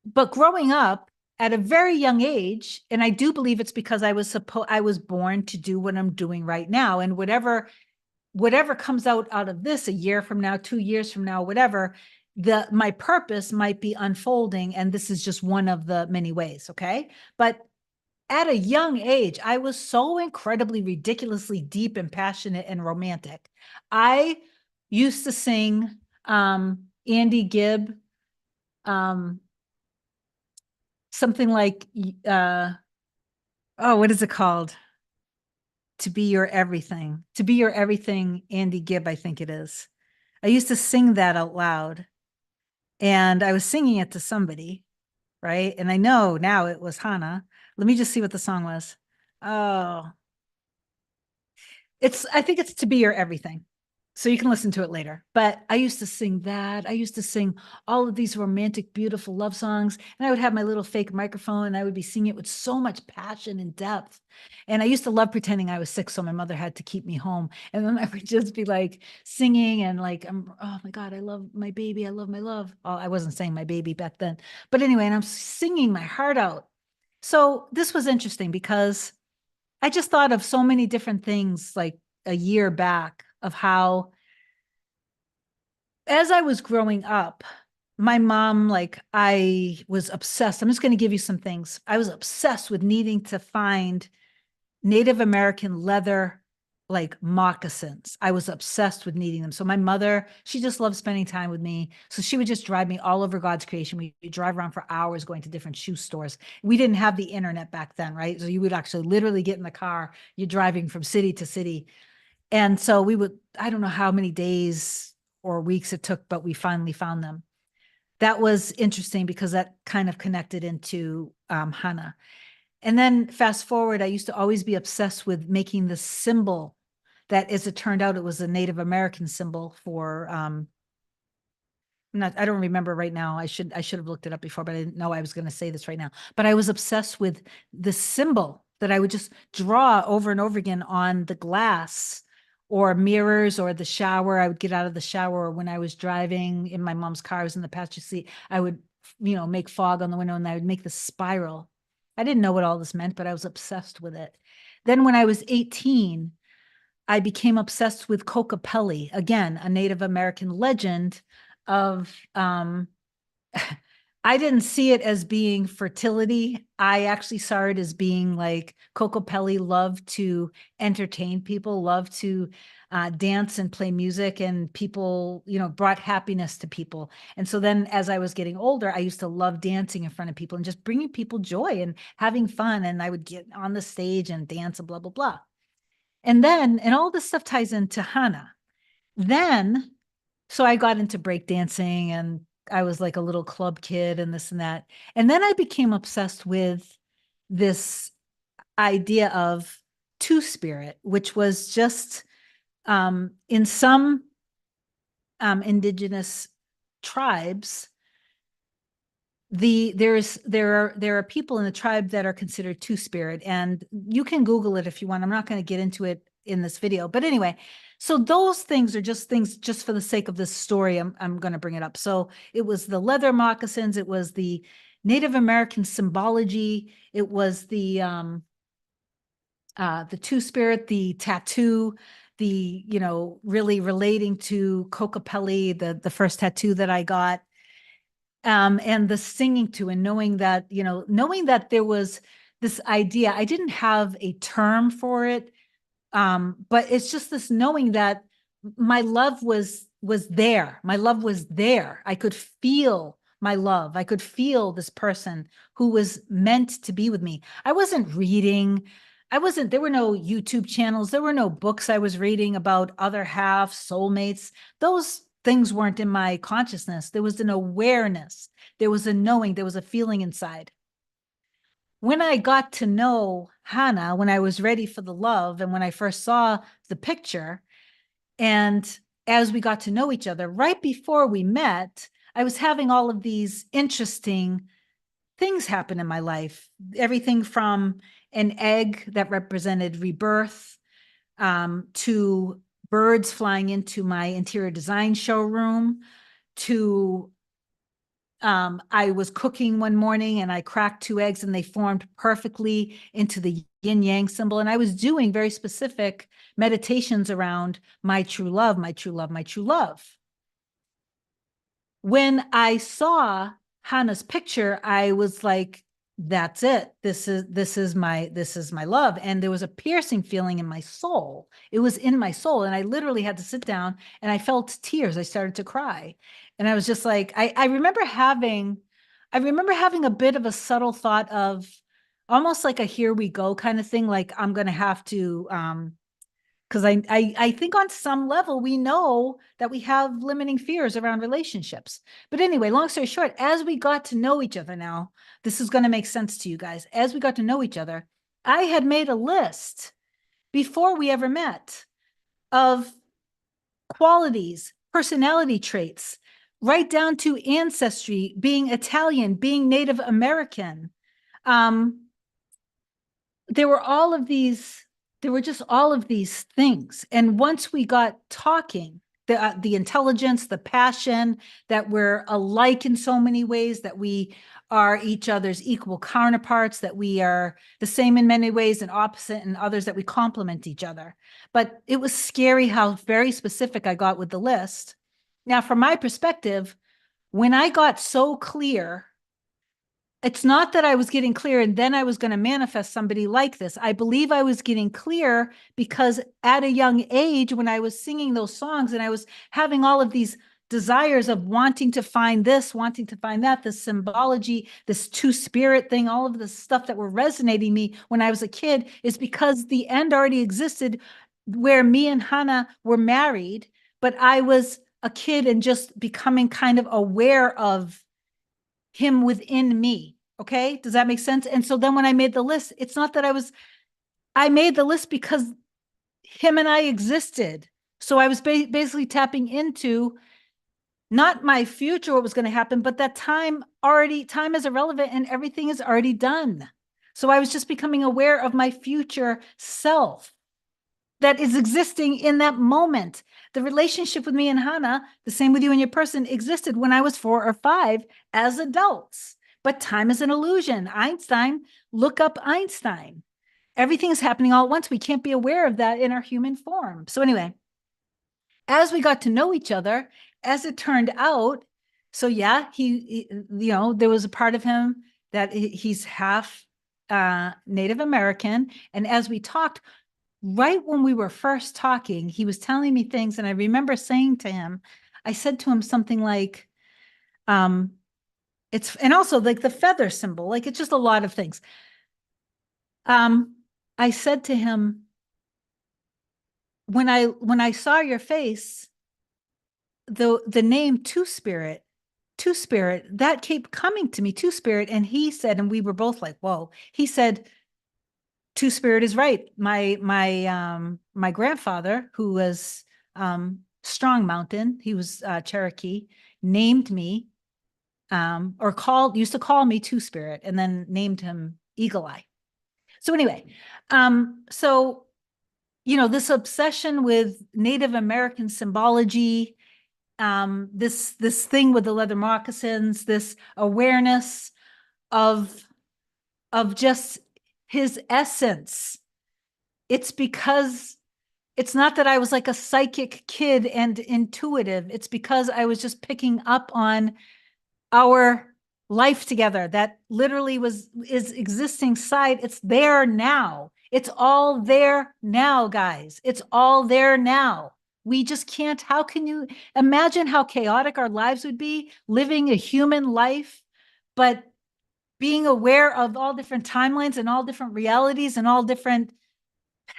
but growing up at a very young age, and I do believe it's because I was born to do what I'm doing right now, and whatever comes out of this a year from now, 2 years from now, whatever, my purpose might be unfolding, and this is just one of the many ways. Okay, but at a young age, I was so incredibly ridiculously deep and passionate and romantic. I used to sing Andy Gibb, um, something like oh, what is it called? To be your everything. To be your everything, Andy Gibb, I think it is. I used to sing that out loud, and I was singing it to somebody, right? And I know now it was Hannah. Let me just see what the song was. Oh, I think it's To Be Your Everything. So you can listen to it later. But I used to sing that. I used to sing all of these romantic, beautiful love songs. And I would have my little fake microphone and I would be singing it with so much passion and depth. And I used to love pretending I was sick. So my mother had to keep me home. And then I would just be like singing and like, oh my God, I love my baby. I love my love. Oh, I wasn't saying my baby back then. But anyway, and I'm singing my heart out. So this was interesting because I just thought of so many different things like a year back of how, as I was growing up, my mom, like, I was obsessed. I'm just going to give you some things. I was obsessed with needing to find Native American leather, like moccasins. I was obsessed with needing them. So my mother, she just loved spending time with me. So she would just drive me all over God's creation. We drive around for hours going to different shoe stores. We didn't have the internet back then, right? So you would actually literally get in the car. You're driving from city to city. And so we would, I don't know how many days or weeks it took, but we finally found them. That was interesting because that kind of connected into Hana. And then fast forward, I used to always be obsessed with making the symbol that, as it turned out, it was a Native American symbol for I don't remember right now. I should have looked it up before, but I didn't know I was going to say this right now. But I was obsessed with the symbol that I would just draw over and over again on the glass or mirrors or the shower. I would get out of the shower, or when I was driving in my mom's car, I was in the passenger seat. I would, make fog on the window and I would make the spiral. I didn't know what all this meant, but I was obsessed with it. Then when I was 18, I became obsessed with Kokopelli, again, a Native American legend of I didn't see it as being fertility. I actually saw it as being like Kokopelli loved to entertain people, loved to dance and play music, and people, brought happiness to people. And so then as I was getting older, I used to love dancing in front of people and just bringing people joy and having fun. And I would get on the stage and dance and blah, blah, blah. And all this stuff ties into Hana. Then, so I got into breakdancing and I was like a little club kid and this and that. And then I became obsessed with this idea of two spirit, which was just in some indigenous tribes, there are people in the tribe that are considered two spirit, and you can Google it if you want. I'm not going to get into it in this video, but anyway, so those things are just things just for the sake of this story. I'm going to bring it up. So it was the leather moccasins, it was the Native American symbology, it was the two spirit, the tattoo, the really relating to Kokopelli, the first tattoo that I got, and the singing to, and knowing that there was this idea. I didn't have a term for it, but it's just this knowing that my love was there. My love was there. I could feel my love. I could feel this person who was meant to be with me. I wasn't reading. There were no YouTube channels. There were no books I was reading about other halves, soulmates. Those things weren't in my consciousness. There was an awareness. There was a knowing. There was a feeling inside. When I got to know Hannah, when I was ready for the love, and when I first saw the picture, and as we got to know each other, right before we met, I was having all of these interesting things happen in my life. Everything from an egg that represented rebirth, to birds flying into my interior design showroom, to I was cooking one morning and I cracked two eggs and they formed perfectly into the yin yang symbol. And I was doing very specific meditations around my true love, my true love, my true love. When I saw Hannah's picture, I was like, that's it. This is my love. And there was a piercing feeling in my soul. It was in my soul. And I literally had to sit down and I felt tears. I started to cry. And I was just like, I remember having a bit of a subtle thought of almost like a here we go kind of thing. Like I'm going to have to, because I think on some level we know that we have limiting fears around relationships. But anyway, long story short, as we got to know each other now, this is going to make sense to you guys. As we got to know each other, I had made a list before we ever met of qualities, personality traits, right down to ancestry, being Italian, being Native American. Um, there were all of these, there were just all of these things. And once we got talking, the intelligence, the passion, that we're alike in so many ways, that we are each other's equal counterparts, that we are the same in many ways and opposite in others, that we complement each other. But it was scary how very specific I got with the list. Now, from my perspective, when I got so clear, it's not that I was getting clear and then I was going to manifest somebody like this. I believe I was getting clear because at a young age, when I was singing those songs and I was having all of these desires of wanting to find this, wanting to find that, this symbology, this two spirit thing, all of the stuff that were resonating me when I was a kid, is because the end already existed where me and Hannah were married, but I was a kid and just becoming kind of aware of him within me. Okay. Does that make sense? And so then when I made the list, it's not that I made the list because him and I existed. So I was basically tapping into not my future, what was going to happen, but that time is irrelevant and everything is already done. So I was just becoming aware of my future self that is existing in that moment. The relationship with me and Hannah, the same with you and your person, existed when I was 4 or 5 as adults. But time is an illusion. Einstein, look up Einstein. Everything is happening all at once. We can't be aware of that in our human form. So anyway, as we got to know each other, as it turned out, so yeah, he there was a part of him that he's half Native American. And as we talked, right when we were first talking, he was telling me things. And I remember saying to him, I said to him something like, and also like the feather symbol, like it's just a lot of things. I said to him, when I saw your face, the name Two Spirit, that kept coming to me, Two Spirit. And he said, and we were both like, whoa, he said, Two Spirit is right. My grandfather, who was Strong Mountain, he was Cherokee, named me used to call me Two Spirit, and then named him Eagle Eye. So anyway, so this obsession with Native American symbology, this thing with the leather moccasins, this awareness of just his essence. It's because it's not that I was like a psychic kid and intuitive. It's because I was just picking up on our life together that literally is existing side. It's there now. It's all there now, guys. It's all there now. We just can't. How can you imagine how chaotic our lives would be living a human life, but being aware of all different timelines and all different realities and all different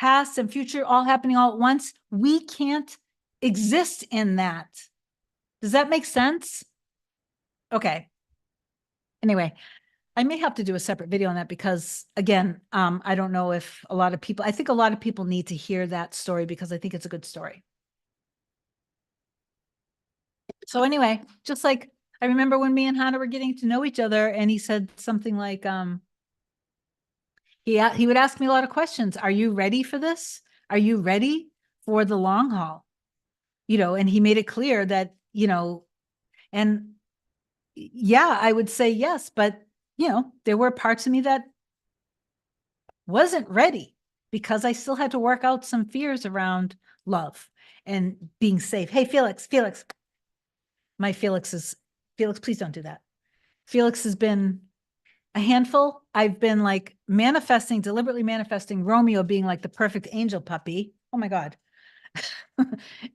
past and future all happening all at once? We can't exist in that. Does that make sense? Okay. Anyway, I may have to do a separate video on that because, again, I don't know if I think a lot of people need to hear that story because I think it's a good story. So anyway, just like I remember when me and Hannah were getting to know each other, and he said something like, he would ask me a lot of questions. Are you ready for this? Are you ready for the long haul? And he made it clear that, and yeah, I would say yes, but there were parts of me that wasn't ready because I still had to work out some fears around love and being safe. Hey, Felix, Felix, please don't do that. Felix has been a handful. I've been like deliberately manifesting Romeo being like the perfect angel puppy. Oh my God.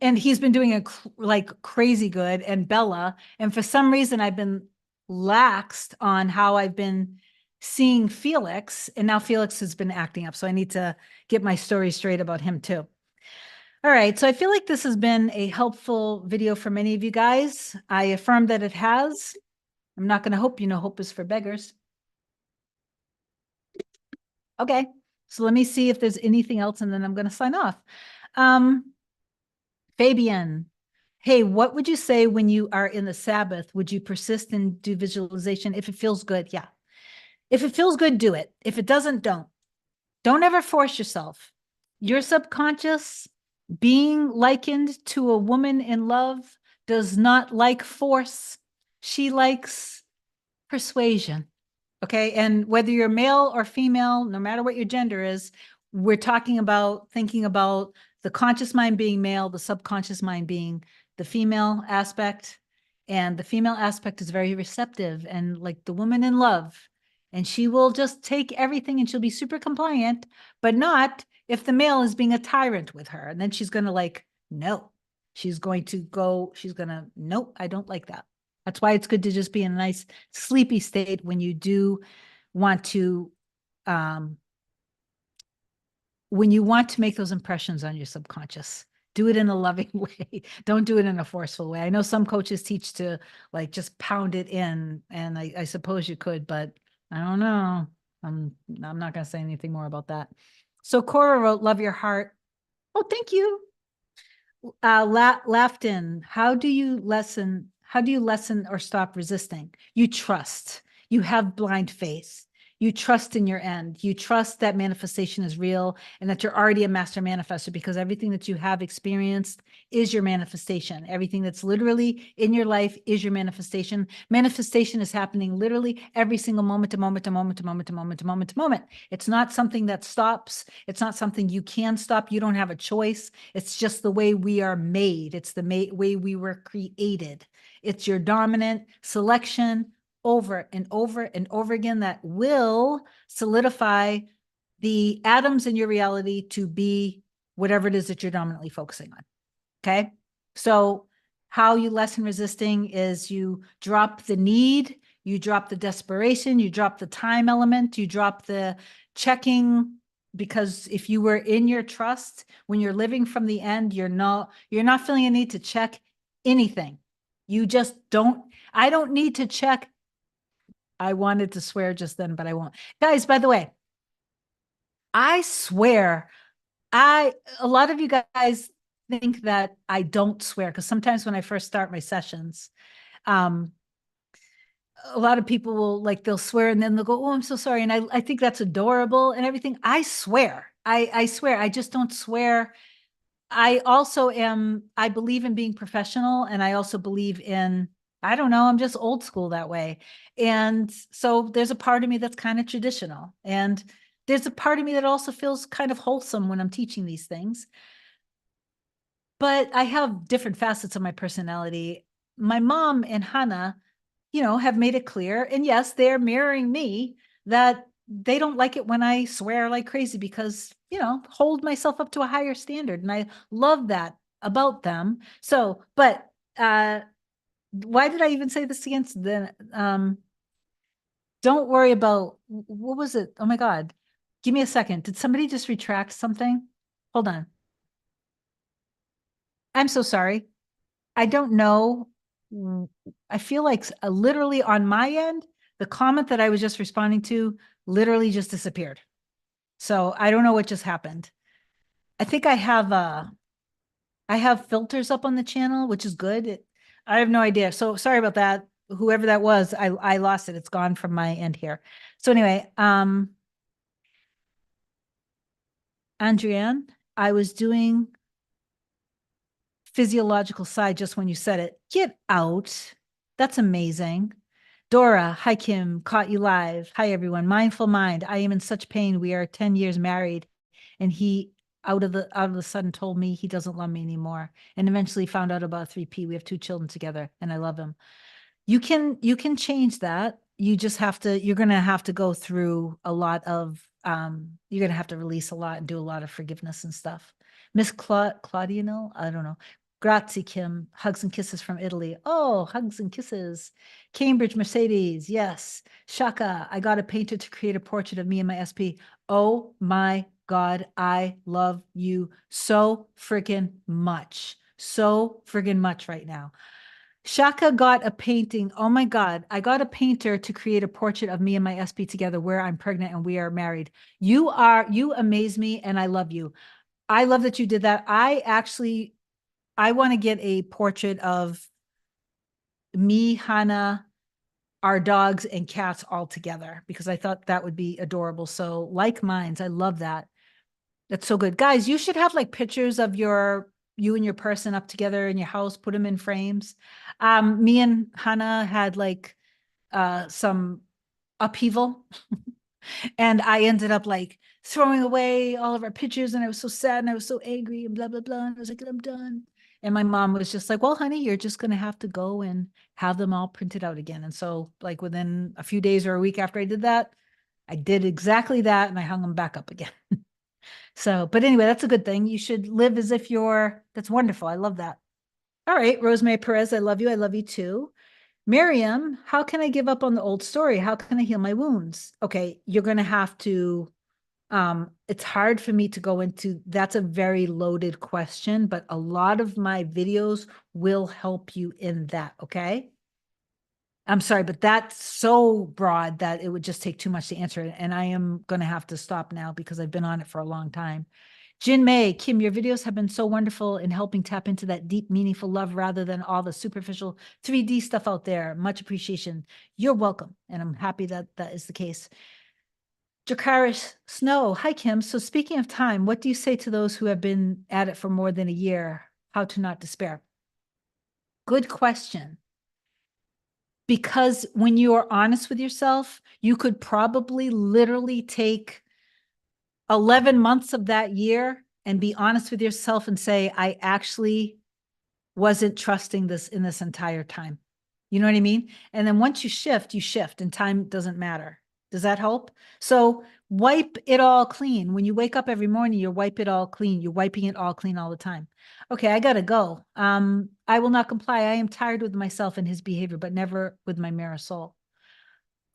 And he's been doing like crazy good, and Bella. And for some reason, I've been laxed on how I've been seeing Felix, and now Felix has been acting up. So I need to get my story straight about him too. All right. So I feel like this has been a helpful video for many of you guys. I affirm that it has. I'm not going to hope, hope is for beggars. Okay. So let me see if there's anything else, and then I'm going to sign off. Fabian, hey, what would you say when you are in the Sabbath? Would you persist and do visualization if it feels good? Yeah. If it feels good, do it. If it doesn't, don't. Don't ever force yourself. Your subconscious, being likened to a woman in love, does not like force. She likes persuasion. Okay. And whether you're male or female, no matter what your gender is, we're talking about thinking about the conscious mind being male, the subconscious mind being the female aspect. And the female aspect is very receptive and like the woman in love. And she will just take everything and she'll be super compliant, but not if the male is being a tyrant with her. And then she's going to like, no, she's going to go, she's going to, nope, I don't like that. That's why it's good to just be in a nice sleepy state when you do want to, um, when you want to make those impressions on your subconscious. Do it in a loving way. Don't do it in a forceful way. I know some coaches teach to like just pound it in, and I suppose you could, but I don't know. I'm not going to say anything more about that. So Cora wrote, "Love your heart." Oh, thank you. Laughton, how do you lessen or stop resisting? You trust. You have blind faith. You trust in your end. You trust that manifestation is real and that you're already a master manifester because everything that you have experienced is your manifestation. Everything that's literally in your life is your manifestation. Manifestation is happening literally every single moment to moment to moment to moment to moment to moment to moment. It's not something that stops. It's not something you can stop. You don't have a choice. It's just the way we are made. It's the way we were created. It's your dominant selection over and over and over again that will solidify the atoms in your reality to be whatever it is that you're dominantly focusing on. Okay. So how you lessen resisting is you drop the need, you drop the desperation, you drop the time element, you drop the checking, because if you were in your trust, when you're living from the end, you're not feeling a need to check anything. You just don't, I don't need to check. I wanted to swear just then, but I won't. Guys, by the way, I swear, a lot of you guys think that I don't swear because sometimes when I first start my sessions, um, a lot of people will like they'll swear and then they'll go, "Oh, I'm so sorry," and I think that's adorable and everything. I swear, I swear, I just don't swear. I also am. I believe in being professional, and I also believe in. I don't know. I'm just old school that way, and so there's a part of me that's kind of traditional, and there's a part of me that also feels kind of wholesome when I'm teaching these things. But I have different facets of my personality. My mom and Hannah, have made it clear, and yes, they're mirroring me, that they don't like it when I swear like crazy because, hold myself up to a higher standard. And I love that about them. So, but why did I even say this against the don't worry about what was it? Oh my God. Give me a second. Did somebody just retract something? Hold on. I'm so sorry. I don't know. I feel like literally on my end, the comment that I was just responding to literally just disappeared. So I don't know what just happened. I think I have filters up on the channel, which is good. I have no idea. So sorry about that. Whoever that was, I lost it. It's gone from my end here. So anyway, Andrienne, I was doing physiological side just when you said it. Get out. That's amazing. Dora, hi Kim, caught you live. Hi everyone. Mindful mind. I am in such pain. We are 10 years married, and he out of the sudden told me he doesn't love me anymore, and eventually found out about 3P. We have 2 children together, and I love him. You can change that. You're gonna have to go through a lot of you're gonna have to release a lot and do a lot of forgiveness and stuff. Miss Claudino, I don't know. Grazie, Kim. Hugs and kisses from Italy. Oh, hugs and kisses. Cambridge, Mercedes. Yes. Shaka, I got a painter to create a portrait of me and my SP. Oh my God, I love you so friggin' much. So friggin' much right now. Shaka got a painting. Oh my God. I got a painter to create a portrait of me and my SP together where I'm pregnant and we are married. You amaze me and I love you. I love that you did that. I actually I want to get a portrait of me, Hannah, our dogs and cats all together because I thought that would be adorable. So like minds, I love that. That's so good. Guys, you should have like pictures of you and your person up together in your house, put them in frames. Me and Hannah had like some upheaval and I ended up like throwing away all of our pictures and I was so sad and I was so angry and blah, blah, blah. And I was like, I'm done. And my mom was just like, well, honey, you're just going to have to go and have them all printed out again. And so like within a few days or a week after I did that, I did exactly that and I hung them back up again. So, but anyway, that's a good thing. You should live as if that's wonderful. I love that. All right, Rosemary Perez, I love you. I love you too. Miriam, how can I give up on the old story? How can I heal my wounds? Okay, you're going to have to, it's hard for me to go into, that's a very loaded question, but a lot of my videos will help you in that. Okay. I'm sorry, but that's so broad that it would just take too much to answer. And I am going to have to stop now because I've been on it for a long time. Jin May, Kim, your videos have been so wonderful in helping tap into that deep, meaningful love rather than all the superficial 3D stuff out there. Much appreciation. You're welcome. And I'm happy that that is the case. Jakarish Snow, hi, Kim. So speaking of time, what do you say to those who have been at it for more than a year? How to not despair? Good question. Because when you are honest with yourself, you could probably literally take 11 months of that year and be honest with yourself and say, I actually wasn't trusting this in this entire time. You know what I mean? And then once you shift and time doesn't matter. Does that help? So wipe it all clean. When you wake up every morning, you wipe it all clean. You're wiping it all clean all the time. Okay, I gotta go. I will not comply. I am tired with myself and his behavior, but never with my mirror soul.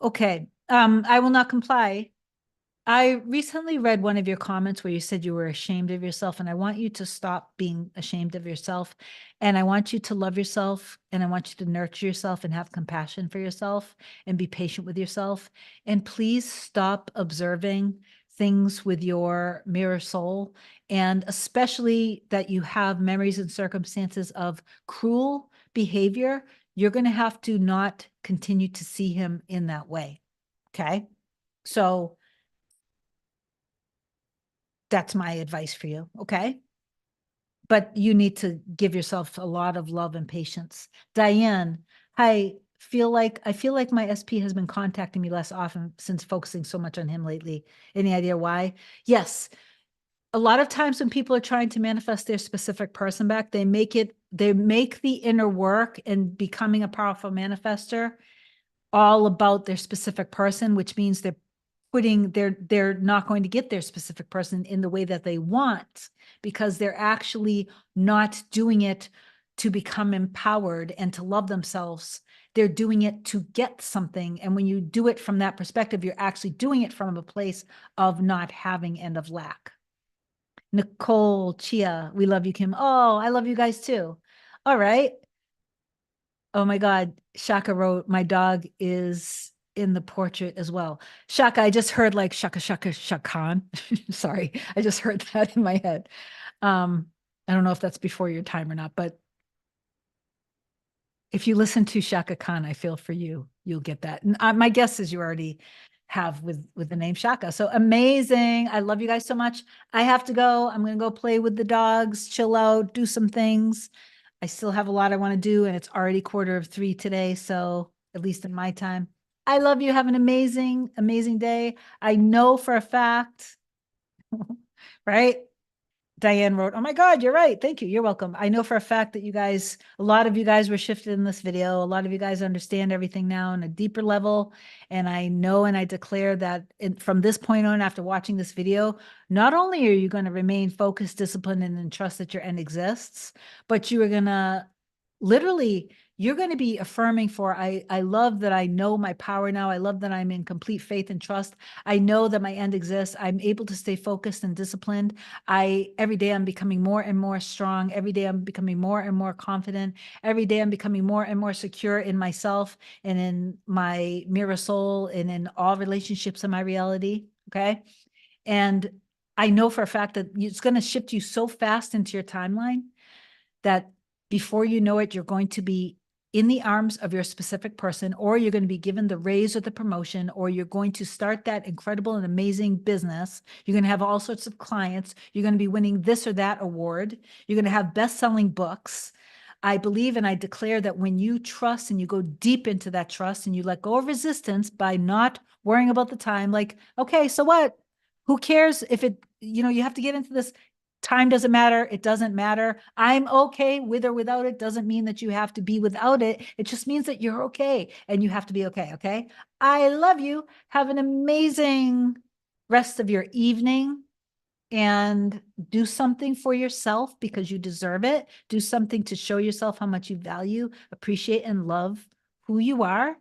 Okay, I will not comply. I recently read one of your comments where you said you were ashamed of yourself, and I want you to stop being ashamed of yourself. And I want you to love yourself, and I want you to nurture yourself and have compassion for yourself and be patient with yourself. And please stop observing things with your mirror soul, and especially that you have memories and circumstances of cruel behavior. You're going to have to not continue to see him in that way. Okay. So, that's my advice for you. Okay. But you need to give yourself a lot of love and patience. Diane, I feel like my SP has been contacting me less often since focusing so much on him lately. Any idea why? Yes. A lot of times when people are trying to manifest their specific person back, they make the inner work and becoming a powerful manifester all about their specific person, which means they're not going to get their specific person in the way that they want because they're actually not doing it to become empowered and to love themselves. They're doing it to get something. And when you do it from that perspective, you're actually doing it from a place of not having and of lack. Nicole, Chia, we love you, Kim. Oh, I love you guys too. All right. Oh my God, Shaka wrote, my dog is in the portrait as well. Shaka, I just heard like Shaka Shaka Shakan. Sorry, I just heard that in my head. I don't know if that's before your time or not, but if you listen to Shaka Khan, I feel for you, you'll get that. And my guess is you already have with the name Shaka. So amazing. I love you guys so much. I have to go. I'm going to go play with the dogs, chill out, do some things. I still have a lot I want to do, and it's already 2:45 today. So at least in my time, I love you. Have an amazing, amazing day. I know for a fact, right? Diane wrote, oh my God, you're right. Thank you. You're welcome. I know for a fact that a lot of you guys were shifted in this video. A lot of you guys understand everything now on a deeper level. And I know and I declare that from this point on, after watching this video, not only are you going to remain focused, disciplined, and trust that your end exists, but you are going to literally, you're going to be affirming I love that I know my power now. I love that I'm in complete faith and trust. I know that my end exists. I'm able to stay focused and disciplined. Every day I'm becoming more and more strong. Every day I'm becoming more and more confident. Every day I'm becoming more and more secure in myself and in my mirror soul and in all relationships in my reality. Okay. And I know for a fact that it's going to shift you so fast into your timeline that before you know it, you're going to be in the arms of your specific person, or you're going to be given the raise or the promotion, or you're going to start that incredible and amazing business. You're going to have all sorts of clients. You're going to be winning this or that award. You're going to have best-selling books. I believe and I declare that when you trust and you go deep into that trust and you let go of resistance by not worrying about the time, like, okay, so what? Who cares if it, you have to get into this. Time doesn't matter. It doesn't matter. I'm okay with or without it doesn't mean that you have to be without it. It just means that you're okay and you have to be okay. Okay. I love you. Have an amazing rest of your evening and do something for yourself because you deserve it. Do something to show yourself how much you value, appreciate, and love who you are.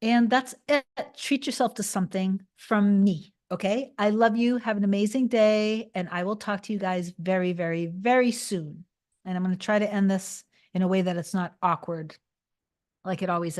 And that's it. Treat yourself to something from me. Okay. I love you. Have an amazing day. And I will talk to you guys very, very, very soon. And I'm going to try to end this in a way that it's not awkward like it always is.